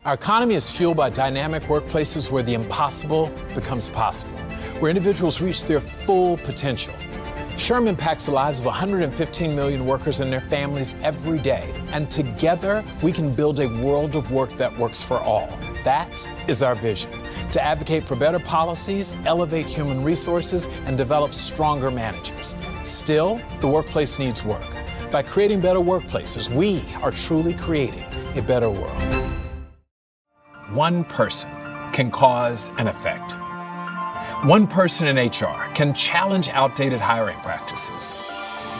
Our economy is fueled by dynamic workplaces where the impossible becomes possible, where individuals reach their full potential. SHRM impacts the lives of 115 million workers and their families every day. And together, we can build a world of work that works for all. That is our vision: to advocate for better policies, elevate human resources, and develop stronger managers. Still, the workplace needs work. By creating better workplaces, we are truly creating a better world. One person can cause an effect. One person in HR can challenge outdated hiring practices,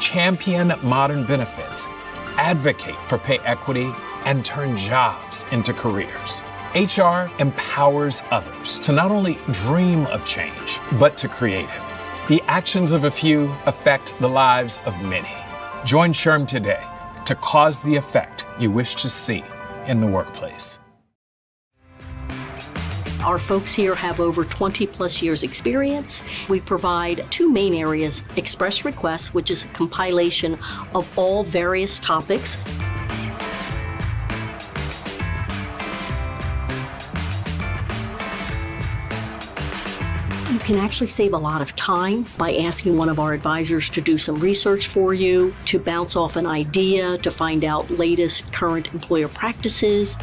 champion modern benefits, advocate for pay equity, and turn jobs into careers. HR empowers others to not only dream of change, but to create it. The actions of a few affect the lives of many. Join SHRM today to cause the effect you wish to see in the workplace. Our folks here have over 20 plus years experience. We provide two main areas: express requests, which is a compilation of all various topics. You can actually save a lot of time by asking one of our advisors to do some research for you, to bounce off an idea, to find out latest current employer practices.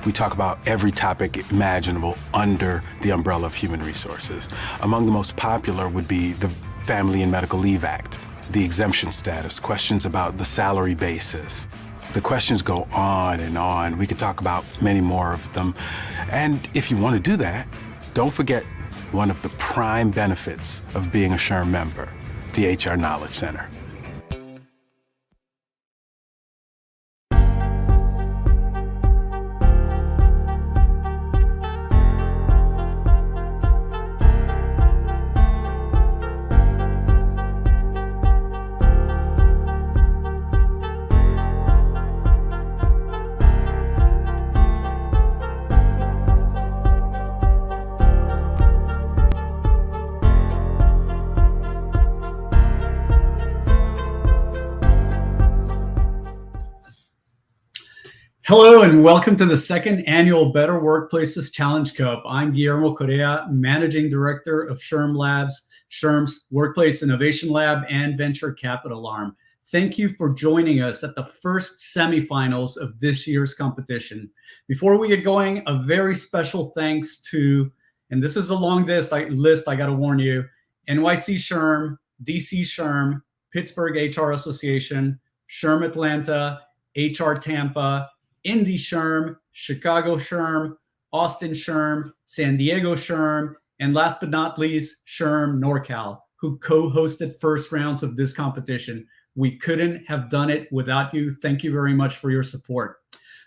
We talk about every topic imaginable under the umbrella of human resources. Among the most popular would be the Family and Medical Leave Act, the exemption status, questions about the salary basis. The questions go on and on. We could talk about many more of them. And if you want to do that, don't forget one of the prime benefits of being a SHRM member, the HR Knowledge Center. Hello and welcome to the second annual Better Workplaces Challenge Cup. I'm Guillermo Correa, Managing Director of SHRMLabs, SHRM's Workplace Innovation Lab and Venture Capital Arm. Thank you for joining us at the first semifinals of this year's competition. Before we get going, a very special thanks to, and this is a long list, I gotta warn you, NYC SHRM, DC SHRM, Pittsburgh HR Association, SHRM Atlanta, HR Tampa, Indy SHRM, Chicago SHRM, Austin SHRM, San Diego SHRM, and last but not least, SHRM NorCal, who co-hosted first rounds of this competition. We couldn't have done it without you. Thank you very much for your support.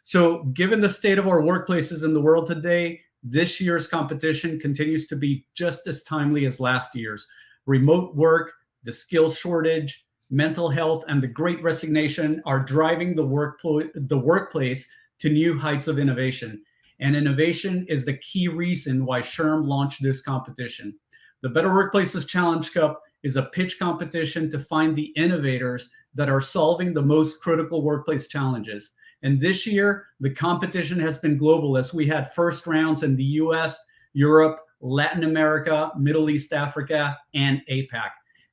So given the state of our workplaces in the world today, this year's competition continues to be just as timely as last year's. Remote work, the skills shortage, mental health, and the great resignation are driving the workplace to new heights of innovation. And innovation is the key reason why SHRM launched this competition. The Better Workplaces Challenge Cup is a pitch competition to find the innovators that are solving the most critical workplace challenges. And this year, the competition has been global as we had first rounds in the US, Europe, Latin America, Middle East, Africa, and APAC.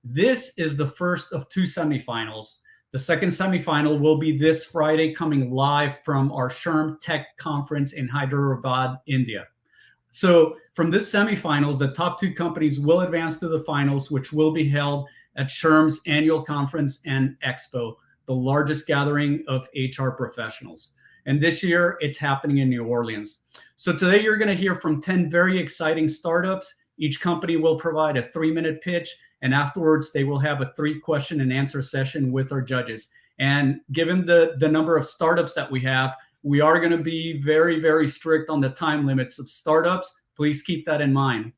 This is the first of two semifinals. The second semifinal will be this Friday, coming live from our SHRM Tech Conference in Hyderabad, India. So from this semifinals, the top two companies will advance to the finals, which will be held at SHRM's annual conference and expo, the largest gathering of HR professionals. And this year, it's happening in New Orleans. So today, you're going to hear from 10 very exciting startups. Each company will provide a 3-minute pitch, and afterwards, they will have a 3-question and answer session with our judges. And given the number of startups that we have, we are going to be very, very strict on the time limits of startups. Please keep that in mind.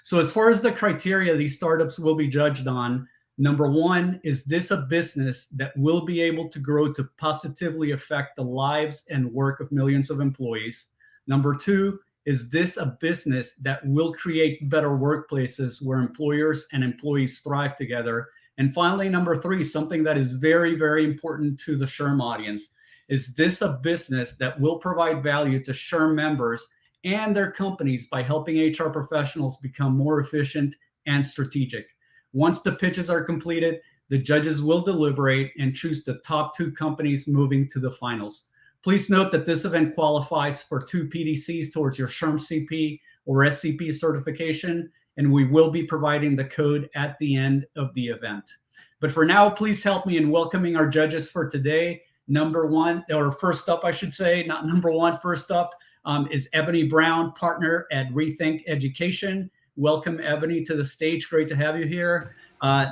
So as far as the criteria these startups will be judged on, number one, is this a business that will be able to grow to positively affect the lives and work of millions of employees? Number two, is this a business that will create better workplaces where employers and employees thrive together? And finally, number 3, something that is very, very important to the SHRM audience. Is this a business that will provide value to SHRM members and their companies by helping HR professionals become more efficient and strategic? Once the pitches are completed, the judges will deliberate and choose the top 2 companies moving to the finals. Please note that this event qualifies for 2 PDCs towards your SHRM CP or SCP certification, and we will be providing the code at the end of the event. But for now, please help me in welcoming our judges for today. First up, I should say, not number 1, first up is Ebony Brown, partner at Rethink Education. Welcome, Ebony, to the stage. Great to have you here.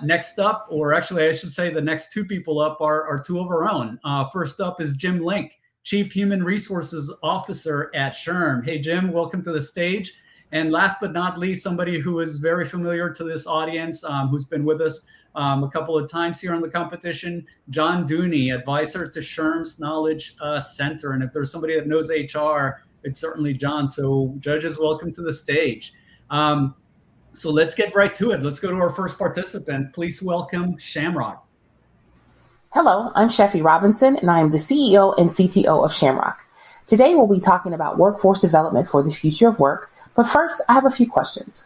Next up, or actually I should say the next 2 people up are 2 of our own. First up is Jim Link, Chief Human Resources Officer at SHRM. Hey, Jim, welcome to the stage. And last but not least, somebody who is very familiar to this audience, who's been with us a couple of times here on the competition, John Dooney, advisor to SHRM's Knowledge Center. And if there's somebody that knows HR, it's certainly John. So judges, welcome to the stage. So let's get right to it. Let's go to our first participant. Please welcome Shamrock. Hello, I'm Chefy Robinson, and I am the CEO and CTO of Shamrock. Today, we'll be talking about workforce development for the future of work. But first, I have a few questions.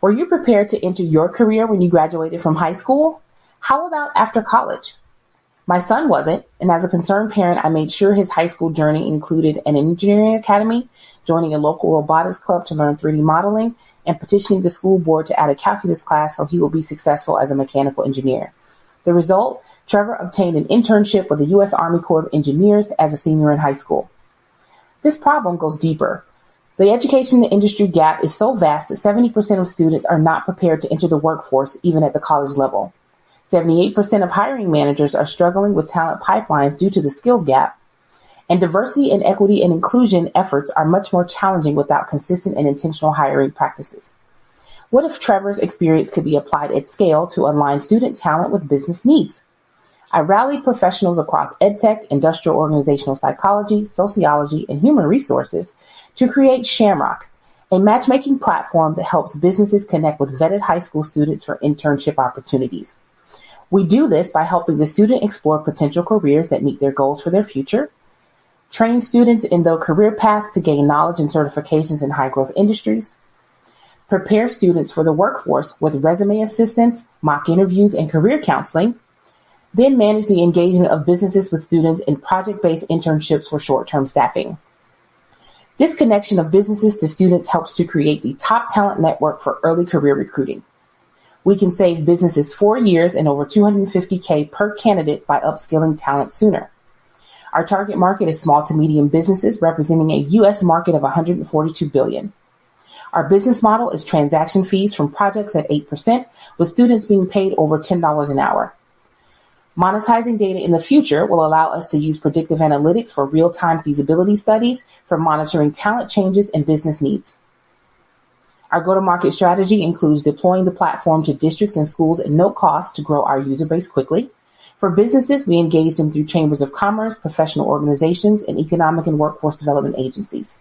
Were you prepared to enter your career when you graduated from high school? How about after college? My son wasn't, and as a concerned parent, I made sure his high school journey included an engineering academy, joining a local robotics club to learn 3D modeling, and petitioning the school board to add a calculus class so he will be successful as a mechanical engineer. The result, Trevor obtained an internship with the U.S. Army Corps of Engineers as a senior in high school. This problem goes deeper. The education industry gap is so vast that 70% of students are not prepared to enter the workforce, even at the college level. 78% of hiring managers are struggling with talent pipelines due to the skills gap, and diversity and equity and inclusion efforts are much more challenging without consistent and intentional hiring practices. What if Trevor's experience could be applied at scale to align student talent with business needs? I rallied professionals across EdTech, industrial organizational psychology, sociology, and human resources to create Shamrock, a matchmaking platform that helps businesses connect with vetted high school students for internship opportunities. We do this by helping the student explore potential careers that meet their goals for their future, train students in their career paths to gain knowledge and certifications in high-growth industries, prepare students for the workforce with resume assistance, mock interviews, and career counseling, then manage the engagement of businesses with students in project-based internships for short-term staffing. This connection of businesses to students helps to create the top talent network for early career recruiting. We can save businesses 4 years and over $250K per candidate by upskilling talent sooner. Our target market is small to medium businesses, representing a U.S. market of $142 billion. Our business model is transaction fees from projects at 8%, with students being paid over $10 an hour. Monetizing data in the future will allow us to use predictive analytics for real-time feasibility studies for monitoring talent changes and business needs. Our go-to-market strategy includes deploying the platform to districts and schools at no cost to grow our user base quickly. For businesses, we engage them through chambers of commerce, professional organizations, and economic and workforce development agencies.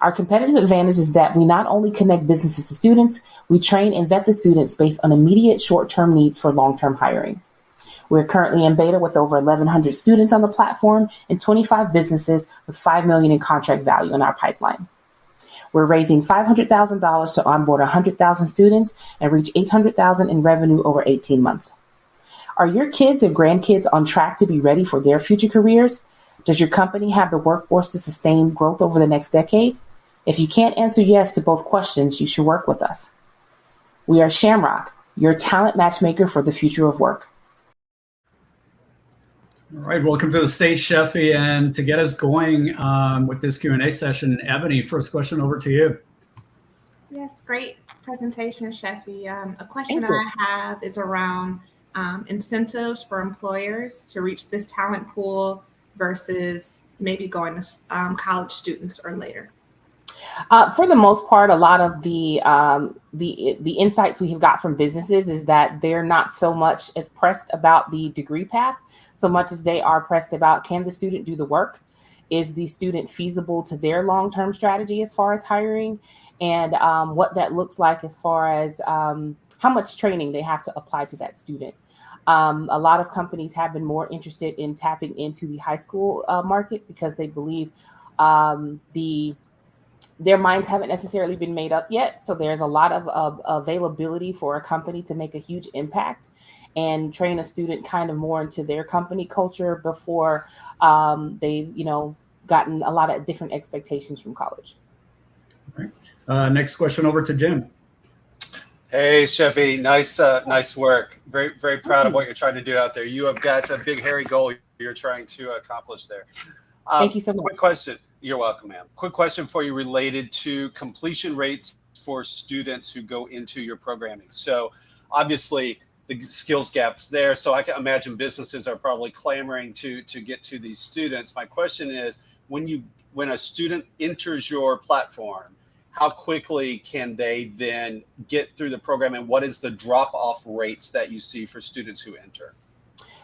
Our competitive advantage is that we not only connect businesses to students, we train and vet the students based on immediate short-term needs for long-term hiring. We're currently in beta with over 1,100 students on the platform and 25 businesses with $5 million in contract value in our pipeline. We're raising $500,000 to onboard 100,000 students and reach $800,000 in revenue over 18 months. Are your kids and grandkids on track to be ready for their future careers? Does your company have the workforce to sustain growth over the next decade? If you can't answer yes to both questions, you should work with us. We are Shamrock, your talent matchmaker for the future of work. All right, welcome to the stage, Chefy. And to get us going with this Q&A session, Ebony, first question over to you. Yes, great presentation, Chefy. A question I have is around incentives for employers to reach this talent pool versus maybe going to college students or later. For the most part, a lot of the insights we have got from businesses is that they're not so much as pressed about the degree path, so much as they are pressed about, can the student do the work? Is the student feasible to their long-term strategy as far as hiring? And what that looks like as far as how much training they have to apply to that student. A lot of companies have been more interested in tapping into the high school market because they believe their minds haven't necessarily been made up yet. So there's a lot of availability for a company to make a huge impact and train a student kind of more into their company culture before they've, gotten a lot of different expectations from college. All right. Next question over to Jim. Hey, Chefy, nice work. Very, very proud of what you're trying to do out there. You have got a big, hairy goal you're trying to accomplish there. Thank you so much. Quick question. You're welcome, ma'am. Quick question for you related to completion rates for students who go into your programming. So obviously the skills gaps there. So I can imagine businesses are probably clamoring to get to these students. My question is, when a student enters your platform, how quickly can they then get through the program, and what is the drop-off rates that you see for students who enter?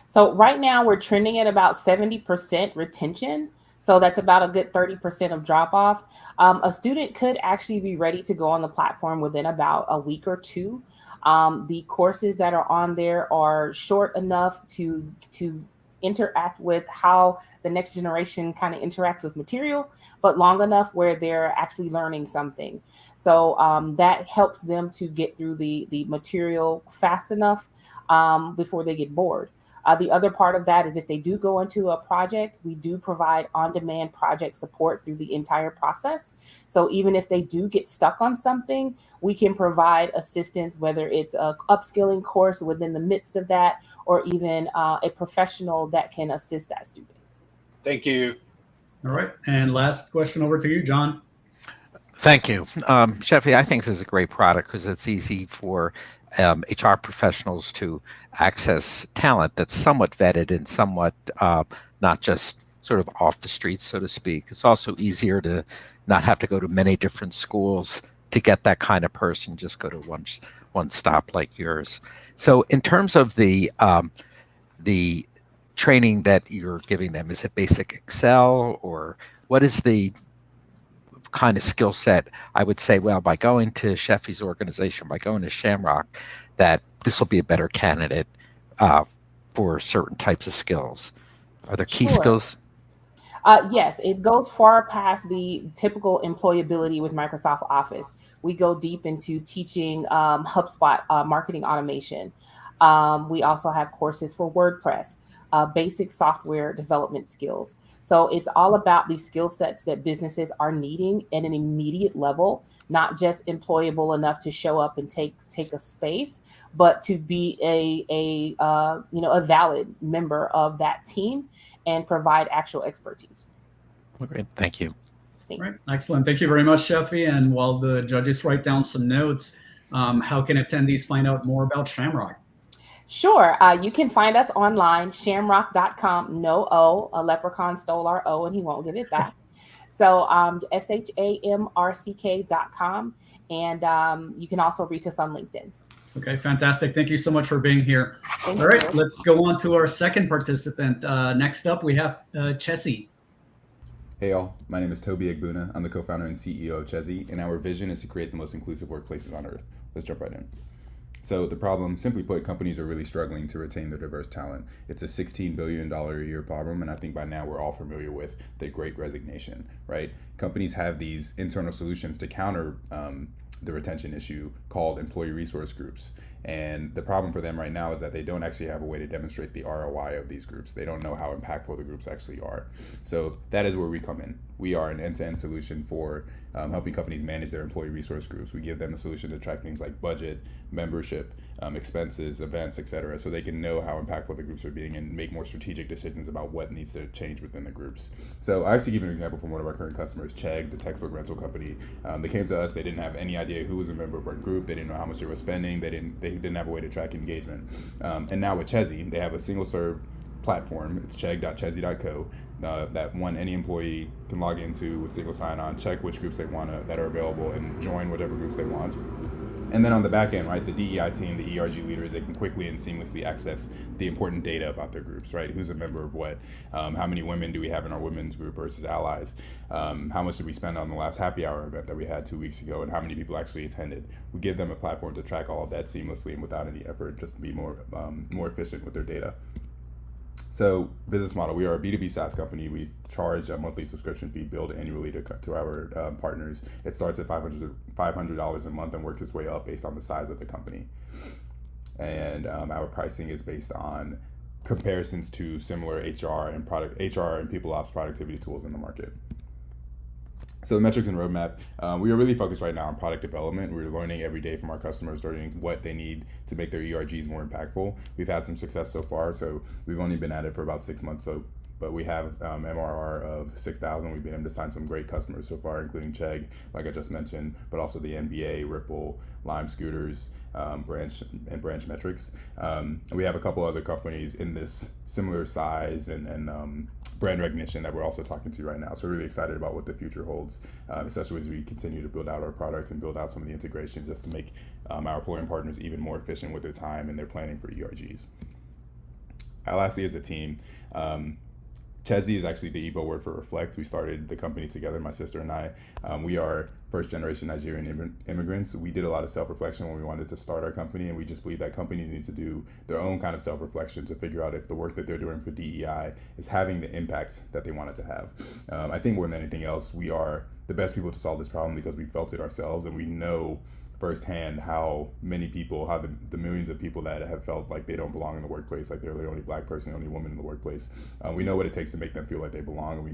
So right now we're trending at about 70% retention. So that's about a good 30% of drop-off. A student could actually be ready to go on the platform within about a week or two. The courses that are on there are short enough to interact with how the next generation kind of interacts with material, but long enough where they're actually learning something. So that helps them to get through the material fast enough before they get bored. The other part of that is if they do go into a project, we do provide on-demand project support through the entire process. So even if they do get stuck on something, we can provide assistance, whether it's a upskilling course within the midst of that, or even a professional that can assist that student. Thank you. All right. And last question over to you, John. Thank you. Chefy, I think this is a great product because it's easy for HR professionals to access talent that's somewhat vetted and somewhat not just sort of off the streets, so to speak. It's also easier to not have to go to many different schools to get that kind of person, just go to one stop like yours. So in terms of the training that you're giving them, is it basic Excel, or what is the kind of skill set? I would say, well, by going to Chefy's organization, by going to Shamrock, that this will be a better candidate for certain types of skills. Are there key skills? Yes, it goes far past the typical employability with Microsoft Office. We go deep into teaching HubSpot marketing automation. We also have courses for WordPress, basic software development skills. So it's all about the skill sets that businesses are needing at an immediate level, not just employable enough to show up and take a space, but to be a valid member of that team and provide actual expertise. Great, thank you. Thanks. Right. Excellent. Thank you very much, Chefy. And while the judges write down some notes, how can attendees find out more about Shamrock? Sure. You can find us online, shamrock.com. No O. A leprechaun stole our O and he won't give it back. So SHRMLabs.com. And you can also reach us on LinkedIn. Okay, fantastic. Thank you so much for being here. Thank All right, you. let's go on to our second participant. Next up, we have Chessy. Hey all, my name is Tobey. I'm the co-founder and CEO of Chessy, and our vision is to create the most inclusive workplaces on earth. Let's jump right in. So the problem, simply put, companies are really struggling to retain their diverse talent. It's a $16 billion a year problem, and I think by now we're all familiar with the Great Resignation, right? Companies have these internal solutions to counter the retention issue called employee resource groups. And the problem for them right now is that they don't actually have a way to demonstrate the ROI of these groups. They don't know how impactful the groups actually are. So that is where we come in. We are an end-to-end solution for helping companies manage their employee resource groups. We give them a solution to track things like budget, membership, expenses, events, etc., so they can know how impactful the groups are being and make more strategic decisions about what needs to change within the groups. So I actually give an example from one of our current customers, Chegg, the textbook rental company. They came to us. They didn't have any idea who was a member of our group. They didn't know how much they were spending. They didn't have a way to track engagement. And now with Chessy, they have a single serve platform. It's chegg.chessy.co that any employee can log into with single sign-on, check which groups they want that are available, and join whatever groups they want. And then on the back end, right, the DEI team, the ERG leaders, they can quickly and seamlessly access the important data about their groups, right? Who's a member of what? How many women do we have in our women's group versus allies? How much did we spend on the last happy hour event that we had 2 weeks ago, and how many people actually attended? We give them a platform to track all of that seamlessly and without any effort, just to be more efficient with their data. So business model, we are a B2B SaaS company. We charge a monthly subscription fee billed annually to our partners. It starts at $500 a month and works its way up based on the size of the company. And our pricing is based on comparisons to similar HR and people ops productivity tools in the market. So the metrics and roadmap, we are really focused right now on product development. We're learning every day from our customers, learning what they need to make their ERGs more impactful. We've had some success so far, so we've only been at it for about 6 months, but we have MRR of 6,000. We've been able to sign some great customers so far, including Chegg, like I just mentioned, but also the NBA, Ripple, Lime Scooters, Branch Metrics. We have a couple other companies in this similar size and brand recognition that we're also talking to right now. So we're really excited about what the future holds, especially as we continue to build out our products and build out some of the integrations just to make our employer partners even more efficient with their time and their planning for ERGs. Lastly, as a team, Chessy is actually the Igbo word for reflect. We started the company together, my sister and I. We are first generation Nigerian immigrants. We did a lot of self-reflection when we wanted to start our company, and we just believe that companies need to do their own kind of self-reflection to figure out if the work that they're doing for DEI is having the impact that they want it to have. I think more than anything else, we are the best people to solve this problem because we felt it ourselves, and we know firsthand how many people, how the millions of people that have felt like they don't belong in the workplace, like they're the only Black person, the only woman in the workplace. We know what it takes to make them feel like they belong, and we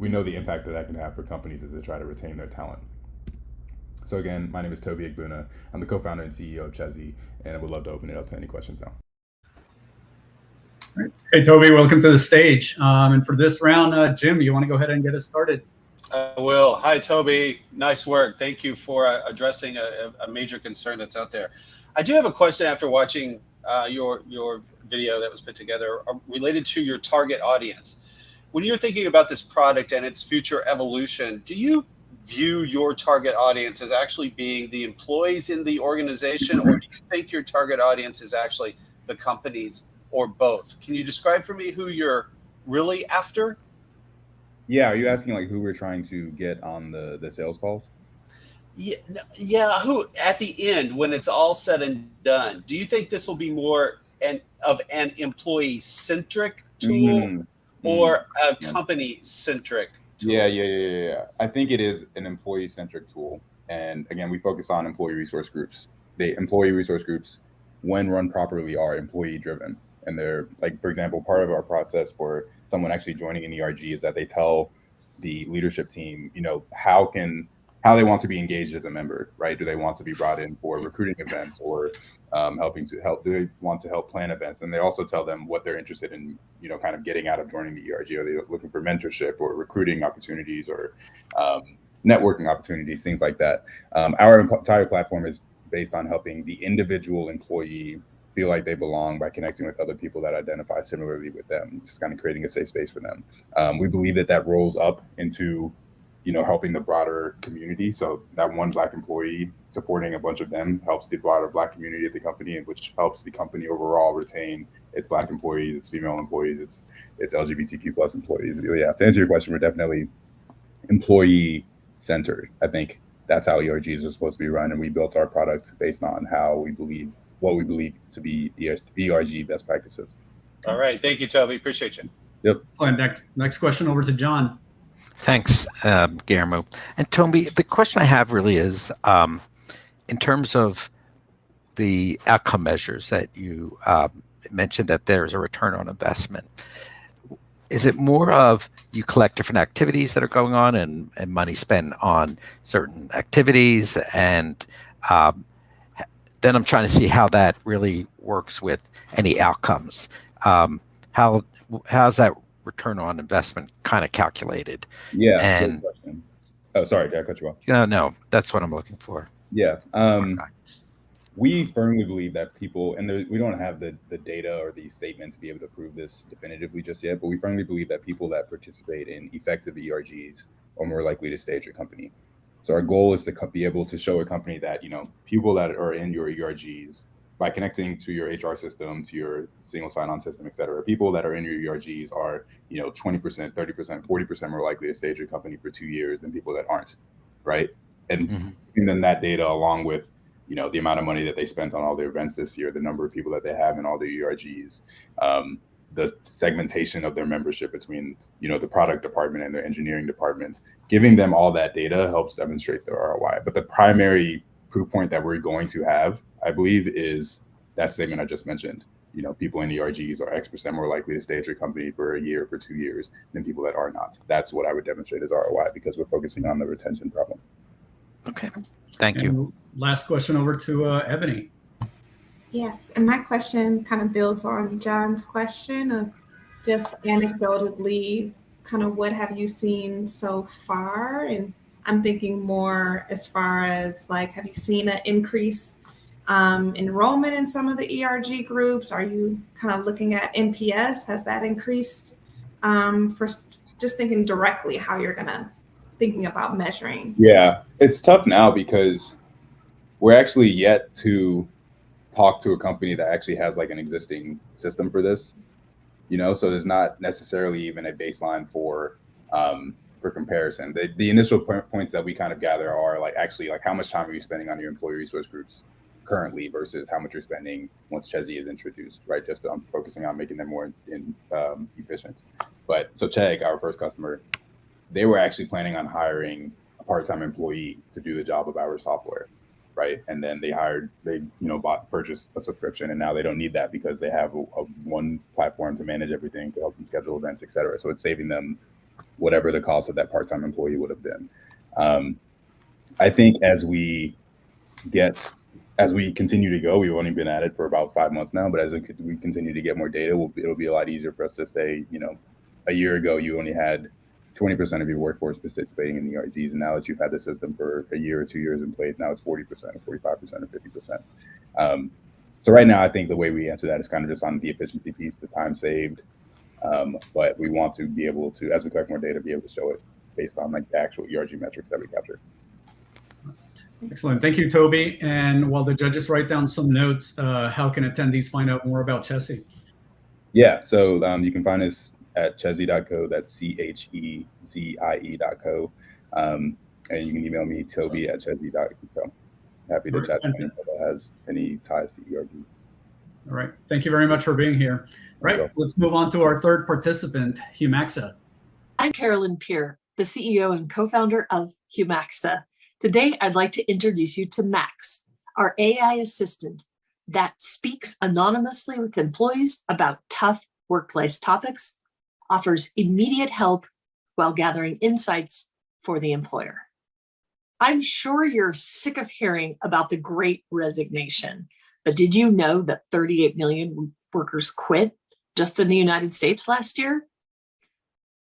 know the impact that can have for companies as they try to retain their talent. So again, my name is Tobey Egbuna. I'm the co-founder and CEO of Chessy, and I would love to open it up to any questions now. Hey, Tobey, welcome to the stage. And for this round, Jim, you want to go ahead and get us started? I will. Hi, Tobey. Nice work. Thank you for addressing a major concern that's out there. I do have a question after watching your video that was put together related to your target audience. When you're thinking about this product and its future evolution, do you view your target audience as actually being the employees in the organization, or do you think your target audience is actually the companies, or both? Can you describe for me who you're really after? Yeah, are you asking like who we're trying to get on the sales calls? Yeah. Who at the end, when it's all said and done, do you think this will be more of an employee-centric tool or a company-centric tool? Yeah. I think it is an employee-centric tool, and again, we focus on employee resource groups. The employee resource groups, when run properly, are employee-driven. And they're, like, for example, part of our process for someone actually joining an ERG is that they tell the leadership team, how they want to be engaged as a member, right? Do they want to be brought in for recruiting events or do they want to help plan events? And they also tell them what they're interested in, kind of getting out of joining the ERG. Are they looking for mentorship or recruiting opportunities or networking opportunities, things like that. Our entire platform is based on helping the individual employee feel like they belong by connecting with other people that identify similarly with them, just kind of creating a safe space for them. We believe that rolls up into, helping the broader community. So that one Black employee supporting a bunch of them helps the broader Black community at the company, which helps the company overall retain its Black employees, its female employees, its LGBTQ plus employees. Yeah, to answer your question, we're definitely employee centered. I think that's how ERGs are supposed to be run, and we built our product based on what we believe to be ERG best practices. All right. Thank you, Tobey. Appreciate you. Yep. Next question over to John. Thanks, Guillermo. And Tobey, the question I have really is, in terms of the outcome measures that you mentioned that there's a return on investment, is it more of you collect different activities that are going on and money spent on certain activities, and then I'm trying to see how that really works with any outcomes. How's that return on investment kind of calculated? Yeah. And good question. Oh, sorry, did I cut you off? No, that's what I'm looking for. Yeah. We firmly believe that people, and we don't have the data or the statement to be able to prove this definitively just yet, but we firmly believe that people that participate in effective ERGs are more likely to stay at your company. So our goal is to be able to show a company that, people that are in your ERGs, by connecting to your HR system, to your single sign-on system, et cetera, people that are in your ERGs are, 20%, 30%, 40% more likely to stay at your company for 2 years than people that aren't, right? And then that data along with, the amount of money that they spent on all their events this year, the number of people that they have in all their ERGs, the segmentation of their membership between, the product department and their engineering departments, giving them all that data helps demonstrate their ROI. But the primary proof point that we're going to have, I believe, is that statement I just mentioned. People in ERGs are X% more likely to stay at your company for a year, for 2 years, than people that are not. That's what I would demonstrate as ROI, because we're focusing on the retention problem. Okay, thank you. Last question over to Ebony. Yes, and my question kind of builds on John's question of just anecdotally, kind of what have you seen so far? And I'm thinking more as far as like, have you seen an increase enrollment in some of the ERG groups? Are you kind of looking at NPS? Has that increased? For just thinking directly how you're thinking about measuring. Yeah, it's tough now because we're actually yet to talk to a company that actually has like an existing system for this, so there's not necessarily even a baseline for comparison. The initial points that we kind of gather are like, actually, like, how much time are you spending on your employee resource groups currently versus how much you're spending once Chessy is introduced, right? Just focusing on making them more efficient. But so Chegg, our first customer, they were actually planning on hiring a part-time employee to do the job of our software, right? And then they purchased a subscription, and now they don't need that because they have a one platform to manage everything, to help them schedule events, et cetera. So it's saving them whatever the cost of that part-time employee would have been. I think as we continue to go, we've only been at it for about 5 months now, but as we continue to get more data, it'll be a lot easier for us to say, a year ago, you only had 20% of your workforce participating in the ERGs, and now that you've had the system for a year or 2 years in place, now it's 40% or 45% or 50%. So right now, I think the way we answer that is kind of just on the efficiency piece, the time saved. But we want to be able to, as we collect more data, be able to show it based on like the actual ERG metrics that we capture. Excellent. Thank you, Tobey. And while the judges write down some notes, how can attendees find out more about Chessy? Yeah, so you can find us at chessy.co. That's CHEZIE.co. And you can email me, Tobey@chessy.co. Happy to chat to anyone that has any ties to ERG. All right. Thank you very much for being here. Right. Let's move on to our third participant, Hugh Maxwell. I'm Carolyn Peer, the CEO and co-founder of Hugh Maxwell. Today, I'd like to introduce you to Max, our AI assistant that speaks anonymously with employees about tough workplace topics, offers immediate help while gathering insights for the employer. I'm sure you're sick of hearing about the Great Resignation, but did you know that 38 million workers quit just in the United States last year?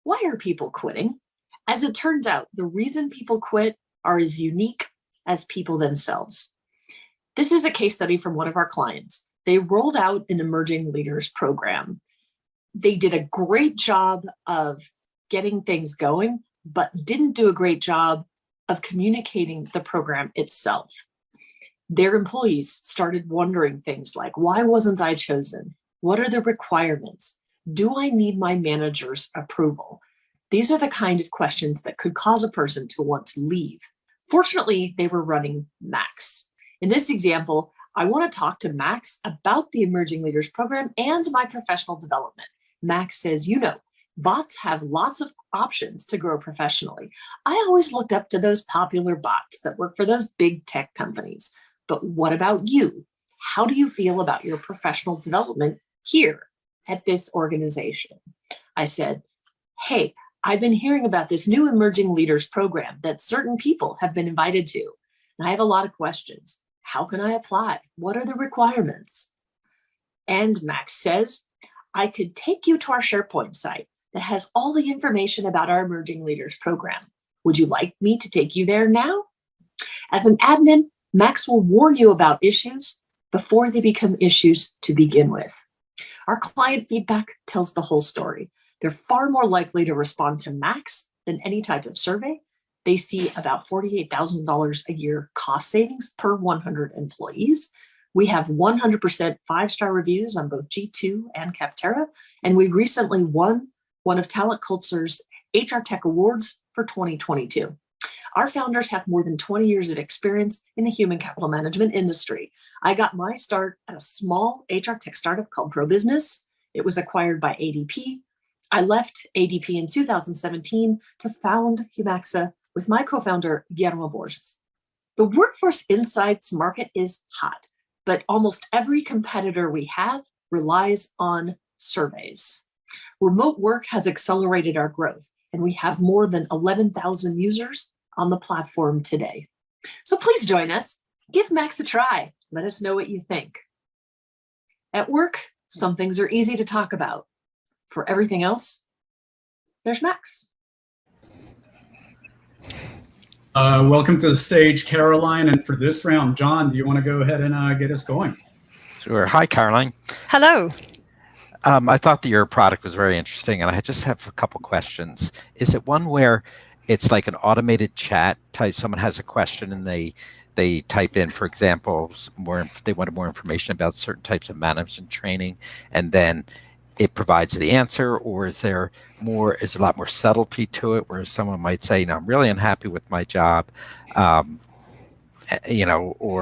Why are people quitting? As it turns out, the reason people quit are as unique as people themselves. This is a case study from one of our clients. They rolled out an emerging leaders program. They did a great job of getting things going, but didn't do a great job of communicating the program itself. Their employees started wondering things like, why wasn't I chosen? What are the requirements? Do I need my manager's approval? These are the kind of questions that could cause a person to want to leave. Fortunately, they were running Max. In this example, I want to talk to Max about the Emerging Leaders Program and my professional development. Max says, bots have lots of options to grow professionally. I always looked up to those popular bots that work for those big tech companies. But what about you? How do you feel about your professional development here at this organization? I said, hey, I've been hearing about this new Emerging Leaders Program that certain people have been invited to. And I have a lot of questions. How can I apply? What are the requirements? And Max says, I could take you to our SharePoint site that has all the information about our Emerging Leaders Program. Would you like me to take you there now? As an admin, Max will warn you about issues before they become issues to begin with. Our client feedback tells the whole story. They're far more likely to respond to Max than any type of survey. They see about $48,000 a year cost savings per 100 employees. We have 100% five-star reviews on both G2 and Capterra, and we recently won one of Talent Culture's HR Tech Awards for 2022. Our founders have more than 20 years of experience in the human capital management industry. I got my start at a small HR tech startup called ProBusiness. It was acquired by ADP. I left ADP in 2017 to found Humaxa with my co-founder, Guillermo Borges. The workforce insights market is hot, but almost every competitor we have relies on surveys. Remote work has accelerated our growth, and we have more than 11,000 users on the platform today. So please join us. Give Max a try. Let us know what you think. At work, some things are easy to talk about. For everything else, there's Max. Welcome to the stage, Caroline. And for this round, John, do you want to go ahead and get us going? Sure. Hi, Caroline. Hello. I thought that your product was very interesting, and I just have a couple questions. Is it one where it's like an automated chat type? Someone has a question and they type in, for example, they wanted more information about certain types of management training, and then it provides the answer? Or is there a lot more subtlety to it, where someone might say, I'm really unhappy with my job, or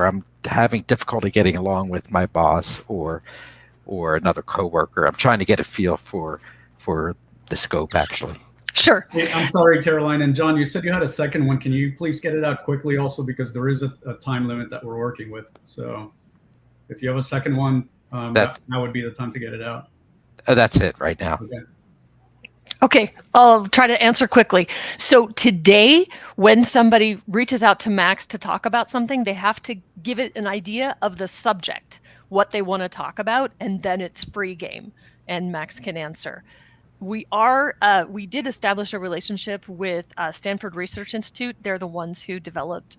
I'm having difficulty getting along with my boss or another coworker? I'm trying to get a feel for the scope, actually. Sure. Hey, I'm sorry, Caroline. And John, you said you had a second one. Can you please get it out quickly also, because there is a time limit that we're working with. So if you have a second one, that would be the time to get it out. That's it right now. Okay, I'll try to answer quickly. So today, when somebody reaches out to Max to talk about something, they have to give it an idea of the subject, what they want to talk about, and then it's free game, and Max can answer. We did establish a relationship with Stanford Research Institute. They're the ones who developed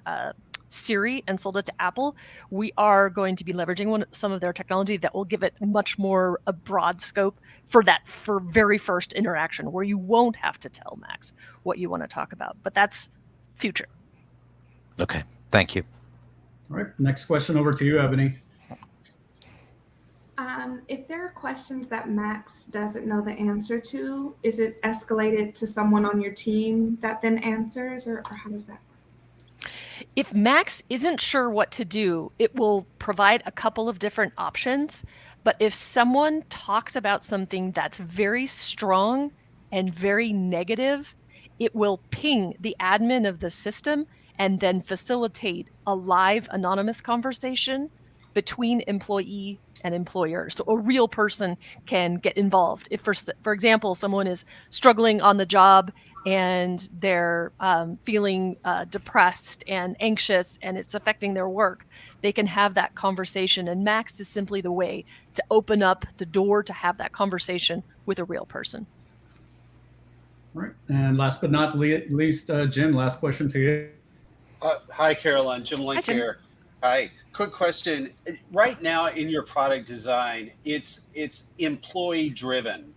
Siri and sold it to Apple. We are going to be leveraging some of their technology that will give it much more a broad scope for very first interaction, where you won't have to tell Max what you want to talk about. But that's future. Okay, thank you. All right, next question over to you, Ebony. If there are questions that Max doesn't know the answer to, is it escalated to someone on your team that then answers, or how does that work? If Max isn't sure what to do, it will provide a couple of different options. But if someone talks about something that's very strong and very negative, it will ping the admin of the system and then facilitate a live anonymous conversation between employee and employer. So a real person can get involved. If, for example, someone is struggling on the job and they're feeling depressed and anxious and it's affecting their work, they can have that conversation. And Max is simply the way to open up the door to have that conversation with a real person. All right. And last but not least, Jim, last question to you. Hi, Caroline. Jim Link here. Hi. Quick question. Right now in your product design, it's employee driven,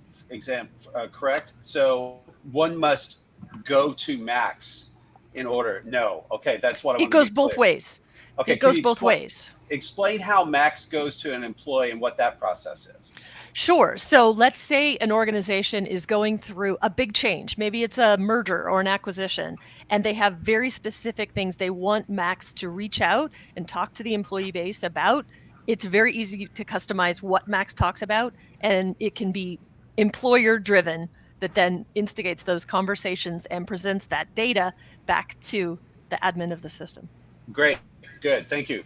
correct? So one must go to Max in order. No. Okay, that's what I want to be clear. It goes both ways. Okay, it goes both ways. Explain how Max goes to an employee and what that process is. Sure. So let's say an organization is going through a big change. Maybe it's a merger or an acquisition, and they have very specific things they want Max to reach out and talk to the employee base about. It's very easy to customize what Max talks about, and it can be employer driven that then instigates those conversations and presents that data back to the admin of the system. Great. Good. Thank you.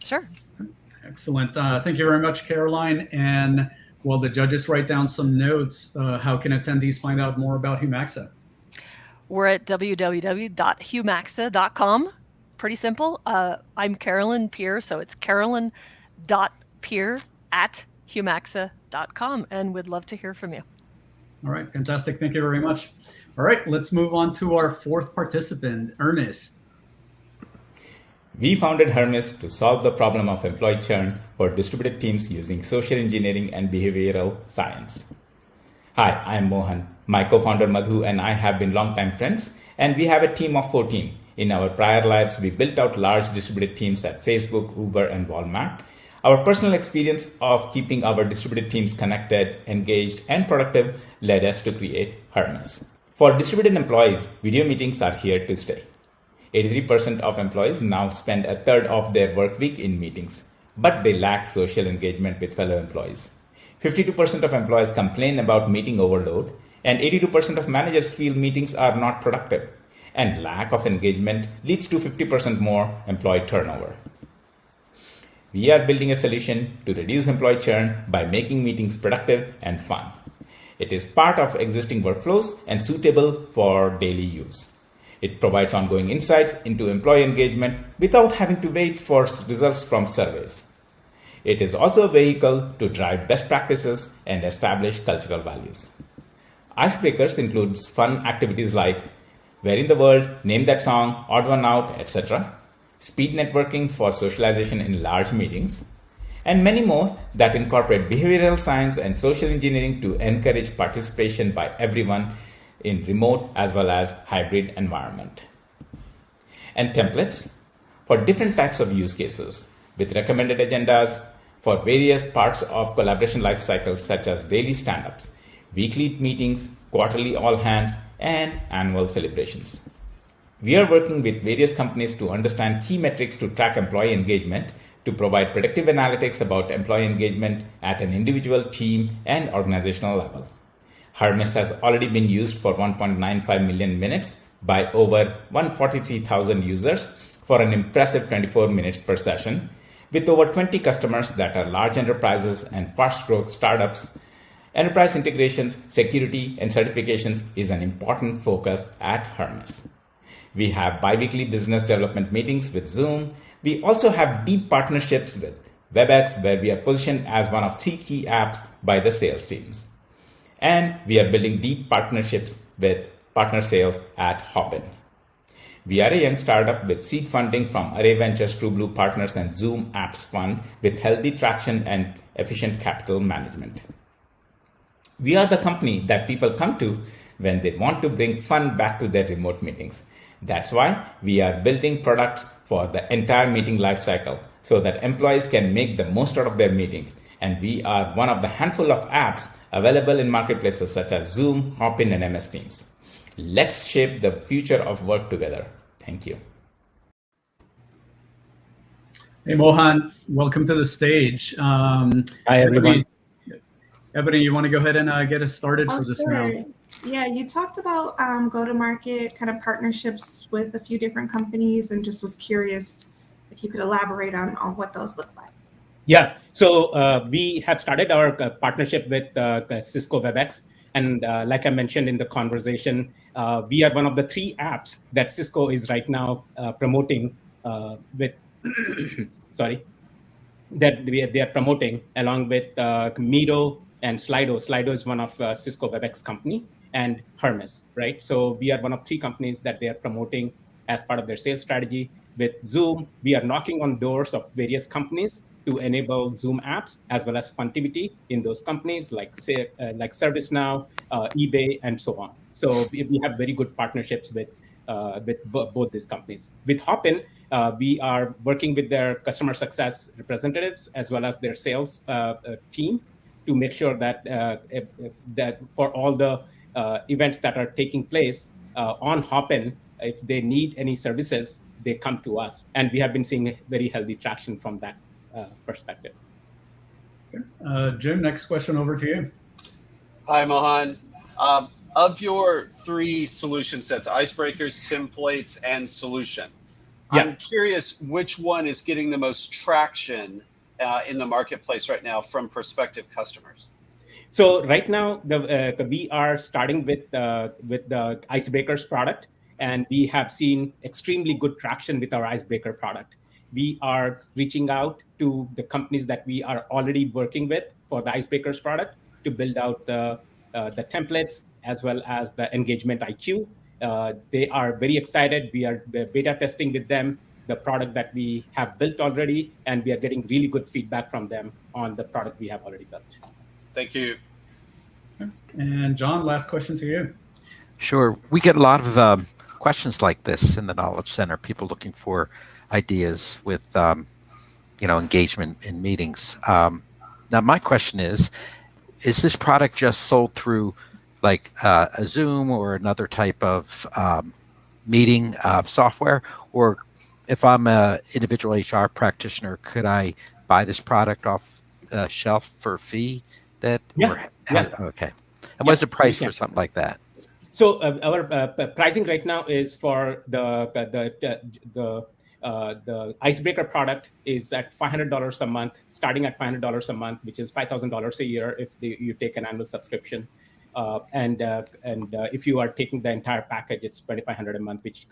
Sure. Excellent. Thank you very much, Caroline. And while the judges write down some notes, how can attendees find out more about Humaxa? We're at www.humaxa.com. Pretty simple. I'm Carolyn Peer, so it's carolyn.peer@humaxa.com, and we'd love to hear from you. All right, fantastic. Thank you very much. All right, let's move on to our fourth participant, Ernest. We founded Hermes to solve the problem of employee churn for distributed teams using social engineering and behavioral science. Hi, I'm Mohan. My co-founder Madhu and I have been longtime friends, and we have a team of 14. In our prior lives, we built out large distributed teams at Facebook, Uber, and Walmart. Our personal experience of keeping our distributed teams connected, engaged, and productive led us to create Hermes. For distributed employees, video meetings are here to stay. 83% of employees now spend a third of their work week in meetings, but they lack social engagement with fellow employees. 52% of employees complain about meeting overload, and 82% of managers feel meetings are not productive, and lack of engagement leads to 50% more employee turnover. We are building a solution to reduce employee churn by making meetings productive and fun. It is part of existing workflows and suitable for daily use. It provides ongoing insights into employee engagement without having to wait for results from surveys. It is also a vehicle to drive best practices and establish cultural values. Icebreakers includes fun activities like Where in the World, Name That Song, Odd One Out, etc., speed networking for socialization in large meetings, and many more that incorporate behavioral science and social engineering to encourage participation by everyone in remote as well as hybrid environment. And templates for different types of use cases with recommended agendas for various parts of collaboration lifecycles such as daily stand-ups, weekly meetings, quarterly all hands, and annual celebrations. We are working with various companies to understand key metrics to track employee engagement, to provide predictive analytics about employee engagement at an individual, team, and organizational level. Hermes has already been used for 1.95 million minutes by over 143,000 users for an impressive 24 minutes per session, with over 20 customers that are large enterprises and fast growth startups. Enterprise integrations, security, and certifications is an important focus at Hermes. We have bi-weekly business development meetings with Zoom. We also have deep partnerships with WebEx, where we are positioned as one of 3 key apps by the sales teams. And we are building deep partnerships with partner sales at Hopin. We are a young startup with seed funding from Array Ventures, TrueBlue Partners, and Zoom Apps Fund with healthy traction and efficient capital management. We are the company that people come to when they want to bring fun back to their remote meetings. That's why we are building products for the entire meeting lifecycle so that employees can make the most out of their meetings. And we are one of the handful of apps available in marketplaces such as Zoom, Hopin, and MS Teams. Let's shape the future of work together. Thank you. Hey, Mohan, welcome to the stage. Hi, everyone. Ebony, you want to go ahead and get us started for this round? Yeah, you talked about go-to-market kind of partnerships with a few different companies, and just was curious if you could elaborate on what those look like. Yeah, so we have started our partnership with Cisco WebEx. And like I mentioned in the conversation, we are one of the 3 apps that Cisco is right now promoting with, that they are promoting along with Miro and Slido. Slido is one of Cisco WebEx company, and Hermes, right? So we are one of 3 companies that they are promoting as part of their sales strategy. With Zoom, we are knocking on doors of various companies to enable Zoom apps as well as Funtivity in those companies like ServiceNow, eBay, and so on. So we have very good partnerships with both these companies. With Hopin, we are working with their customer success representatives as well as their sales team to make sure that that for all the events that are taking place on Hopin, if they need any services, they come to us. And we have been seeing very healthy traction from that perspective. Okay. Jim, next question over to you. Hi, Mohan. Of your 3 solution sets, icebreakers, templates, and solution, I'm curious which one is getting the most traction in the marketplace right now from prospective customers. So right now, we are starting with the Icebreakers product, and we have seen extremely good traction with our Icebreaker product. We are reaching out to the companies that we are already working with for the Icebreakers product to build out the templates as well as the engagement IQ. They are very excited. We are beta testing with them the product that we have built already, and we are getting really good feedback from them on the product we have already built. Thank you. And John, last question to you. Sure. We get a lot of questions like this in the Knowledge Center, people looking for ideas with, engagement in meetings. Now, my question is this product just sold through like a Zoom or another type of meeting software? Or if I'm an individual HR practitioner, could I buy this product off shelf for a fee? Okay. And what's the price for something like that? So our pricing right now is for the Icebreaker product is at $500 a month, starting at $500 a month, which is $5,000 a year if you take an annual subscription. And if you are taking the entire package, it's $2,500 a month, which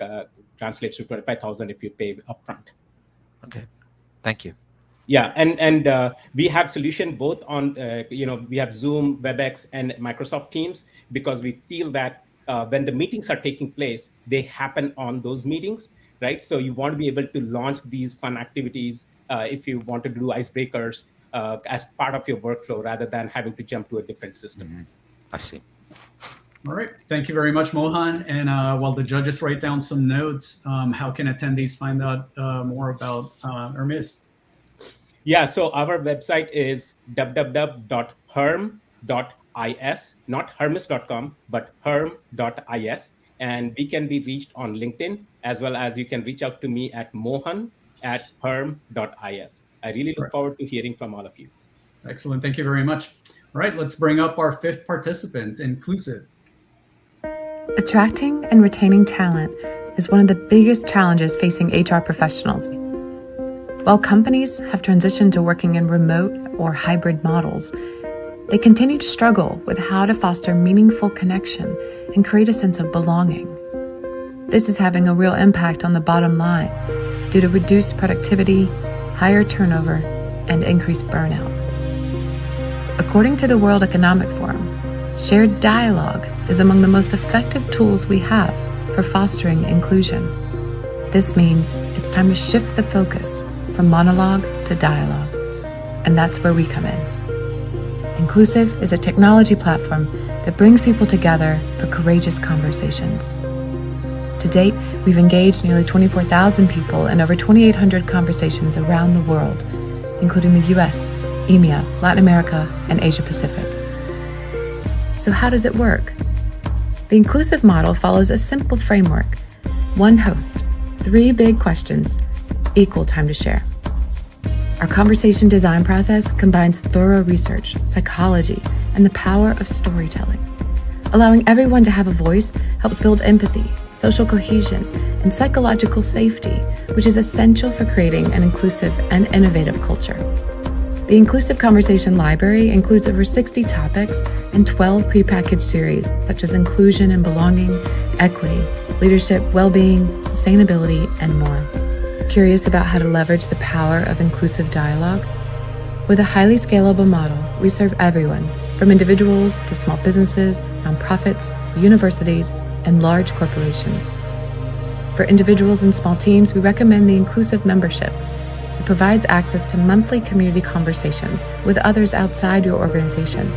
translates to $25,000 if you pay upfront. Okay, thank you. Yeah, and we have solution both on we have Zoom, WebEx, and Microsoft Teams, because we feel that when the meetings are taking place, they happen on those meetings, right? So you want to be able to launch these fun activities if you want to do icebreakers as part of your workflow rather than having to jump to a different system. Mm-hmm. I see. All right. Thank you very much, Mohan. And while the judges write down some notes, how can attendees find out more about Hermes? Yeah, so our website is www.HRM.is, not hermes.com, but HRM.is. And we can be reached on LinkedIn, as well as you can reach out to me at mohan@HRM.is. I really look forward to hearing from all of you. Excellent. Thank you very much. All right, let's bring up our fifth participant, Inclusive. Attracting and retaining talent is one of the biggest challenges facing HR professionals. While companies have transitioned to working in remote or hybrid models, they continue to struggle with how to foster meaningful connection and create a sense of belonging. This is having a real impact on the bottom line due to reduced productivity, higher turnover, and increased burnout. According to the World Economic Forum, shared dialogue is among the most effective tools we have for fostering inclusion. This means it's time to shift the focus from monologue to dialogue, and that's where we come in. Inclusive is a technology platform that brings people together for courageous conversations. To date, we've engaged nearly 24,000 people in over 2,800 conversations around the world, including the US, EMEA, Latin America, and Asia Pacific. So how does it work? The inclusive model follows a simple framework: one host, 3 big questions, equal time to share. Our conversation design process combines thorough research, psychology, and the power of storytelling. Allowing everyone to have a voice helps build empathy, social cohesion, and psychological safety, which is essential for creating an inclusive and innovative culture. The Inclusive Conversation Library includes over 60 topics and 12 prepackaged series, such as inclusion and belonging, equity, leadership, well-being, sustainability, and more. Curious about how to leverage the power of inclusive dialogue? With a highly scalable model, we serve everyone, from individuals to small businesses, nonprofits, universities, and large corporations. For individuals and small teams, we recommend the Inclusive Membership. It provides access to monthly community conversations with others outside your organization.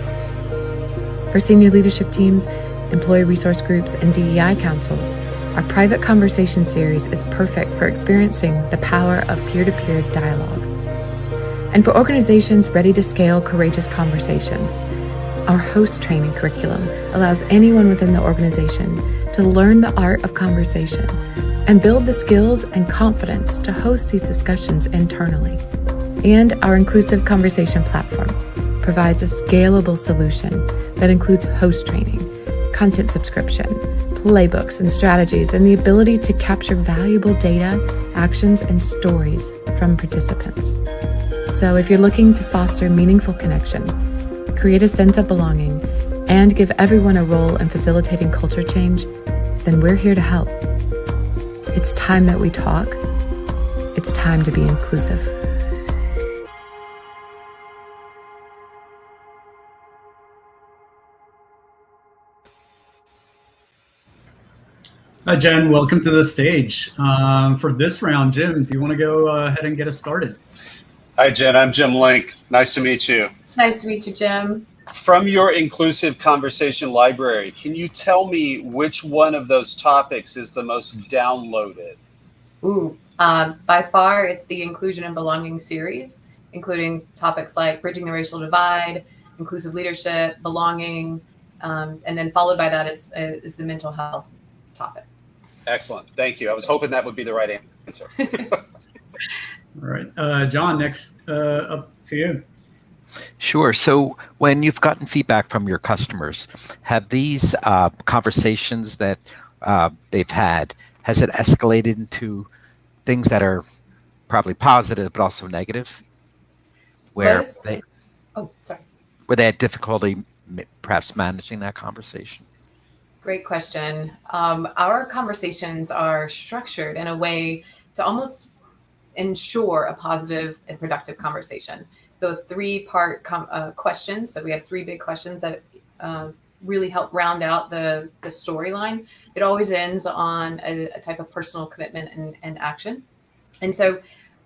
For senior leadership teams, employee resource groups, and DEI councils, our private conversation series is perfect for experiencing the power of peer-to-peer dialogue. And for organizations ready to scale courageous conversations, our host training curriculum allows anyone within the organization to learn the art of conversation and build the skills and confidence to host these discussions internally. And our Inclusive Conversation platform provides a scalable solution that includes host training, content subscription, playbooks and strategies, and the ability to capture valuable data, actions, and stories from participants. So if you're looking to foster meaningful connection, create a sense of belonging, and give everyone a role in facilitating culture change, then we're here to help. It's time that we talk. It's time to be inclusive. Hi, Jen. Welcome to the stage. For this round, Jim, do you want to go ahead and get us started? Hi, Jen. I'm Jim Link. Nice to meet you. Nice to meet you, Jim. From your inclusive conversation library, can you tell me which one of those topics is the most downloaded? Ooh, by far, it's the Inclusion and Belonging series, including topics like bridging the racial divide, inclusive leadership, belonging, and then followed by that is the mental health topic. Excellent. Thank you. I was hoping that would be the right answer. All right. John, next up to you. Sure. So when you've gotten feedback from your customers, have these conversations that they've had, has it escalated into things that are probably positive but also negative, where they had difficulty perhaps managing that conversation? Great question. Our conversations are structured in a way to almost ensure a positive and productive conversation. The three-part questions, so we have three big questions that really help round out the storyline. It always ends on a type of personal commitment and action. And so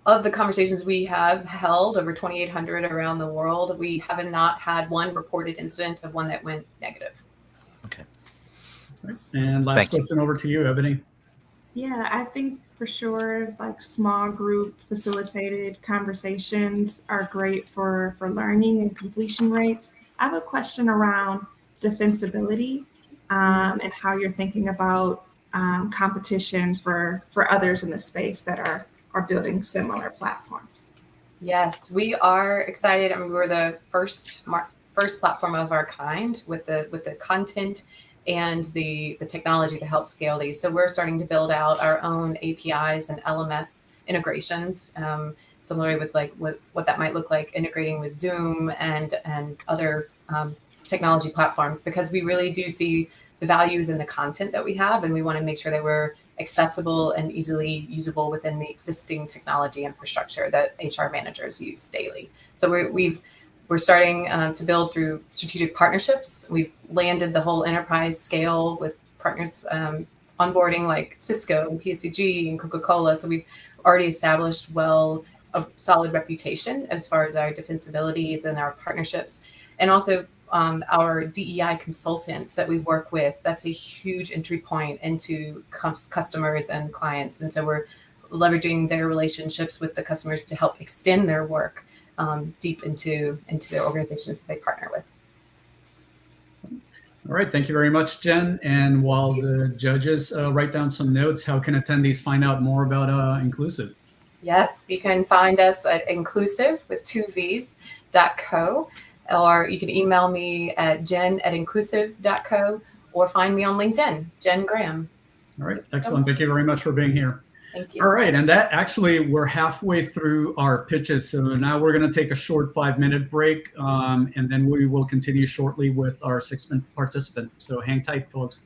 of the conversations we have held, over 2,800 around the world, we have not had one reported incident of one that went negative. Okay. Right. And last question over to you, Ebony. Yeah, I think for sure, like small group facilitated conversations are great for learning and completion rates. I have a question around defensibility and how you're thinking about competition for others in the space that are building similar platforms. Yes, we are excited. I mean, we're the first platform of our kind with the content and the technology to help scale these. So we're starting to build out our own APIs and LMS integrations, similarly with like what that might look like integrating with Zoom and other technology platforms, because we really do see the values in the content that we have, and we want to make sure that we're accessible and easily usable within the existing technology infrastructure that HR managers use daily. So we're starting to build through strategic partnerships. We've landed the whole enterprise scale with partners onboarding like Cisco and PSEG and Coca-Cola. So we've already established a solid reputation as far as our defensibilities and our partnerships. And also our DEI consultants that we work with, that's a huge entry point into customers and clients. And so we're leveraging their relationships with the customers to help extend their work deep into their organizations that they partner with. All right, thank you very much, Jen. And while the judges write down some notes, how can attendees find out more about Inclusive? Yes, you can find us at inclusive with 2 V's.co, or you can email me at jen@inclusive.co, or find me on LinkedIn, Jen Graham. All right, excellent. Thank you very much for being here. Thank you. All right, and that actually, we're halfway through our pitches. So now we're going to take a short 5-minute break, and then we will continue shortly with our 6th participant. So hang tight, folks.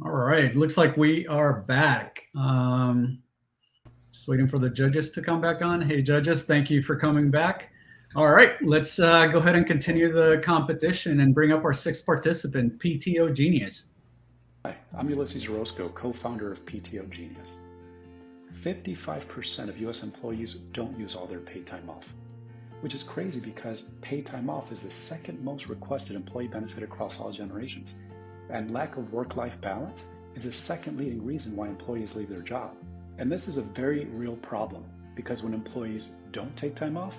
All right, looks like we are back. Just waiting for the judges to come back on. Hey, judges, thank you for coming back. All right, let's go ahead and continue the competition and bring up our sixth participant, PtoGenius. Hi, I'm Alesis Orozco, co-founder of PtoGenius. 55% of US employees don't use all their paid time off, which is crazy because paid time off is the second most requested employee benefit across all generations. And lack of work-life balance is the second leading reason why employees leave their job. And this is a very real problem because when employees don't take time off,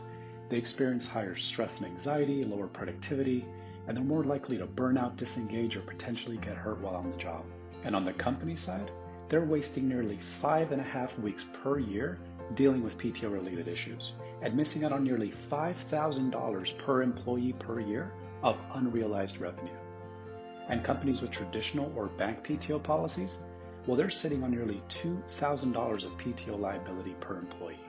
they experience higher stress and anxiety, lower productivity, and they're more likely to burn out, disengage, or potentially get hurt while on the job. And on the company side, they're wasting nearly 5.5 weeks per year dealing with PTO-related issues and missing out on nearly $5,000 per employee per year of unrealized revenue. And companies with traditional or bank PTO policies, well, they're sitting on nearly $2,000 of PTO liability per employee,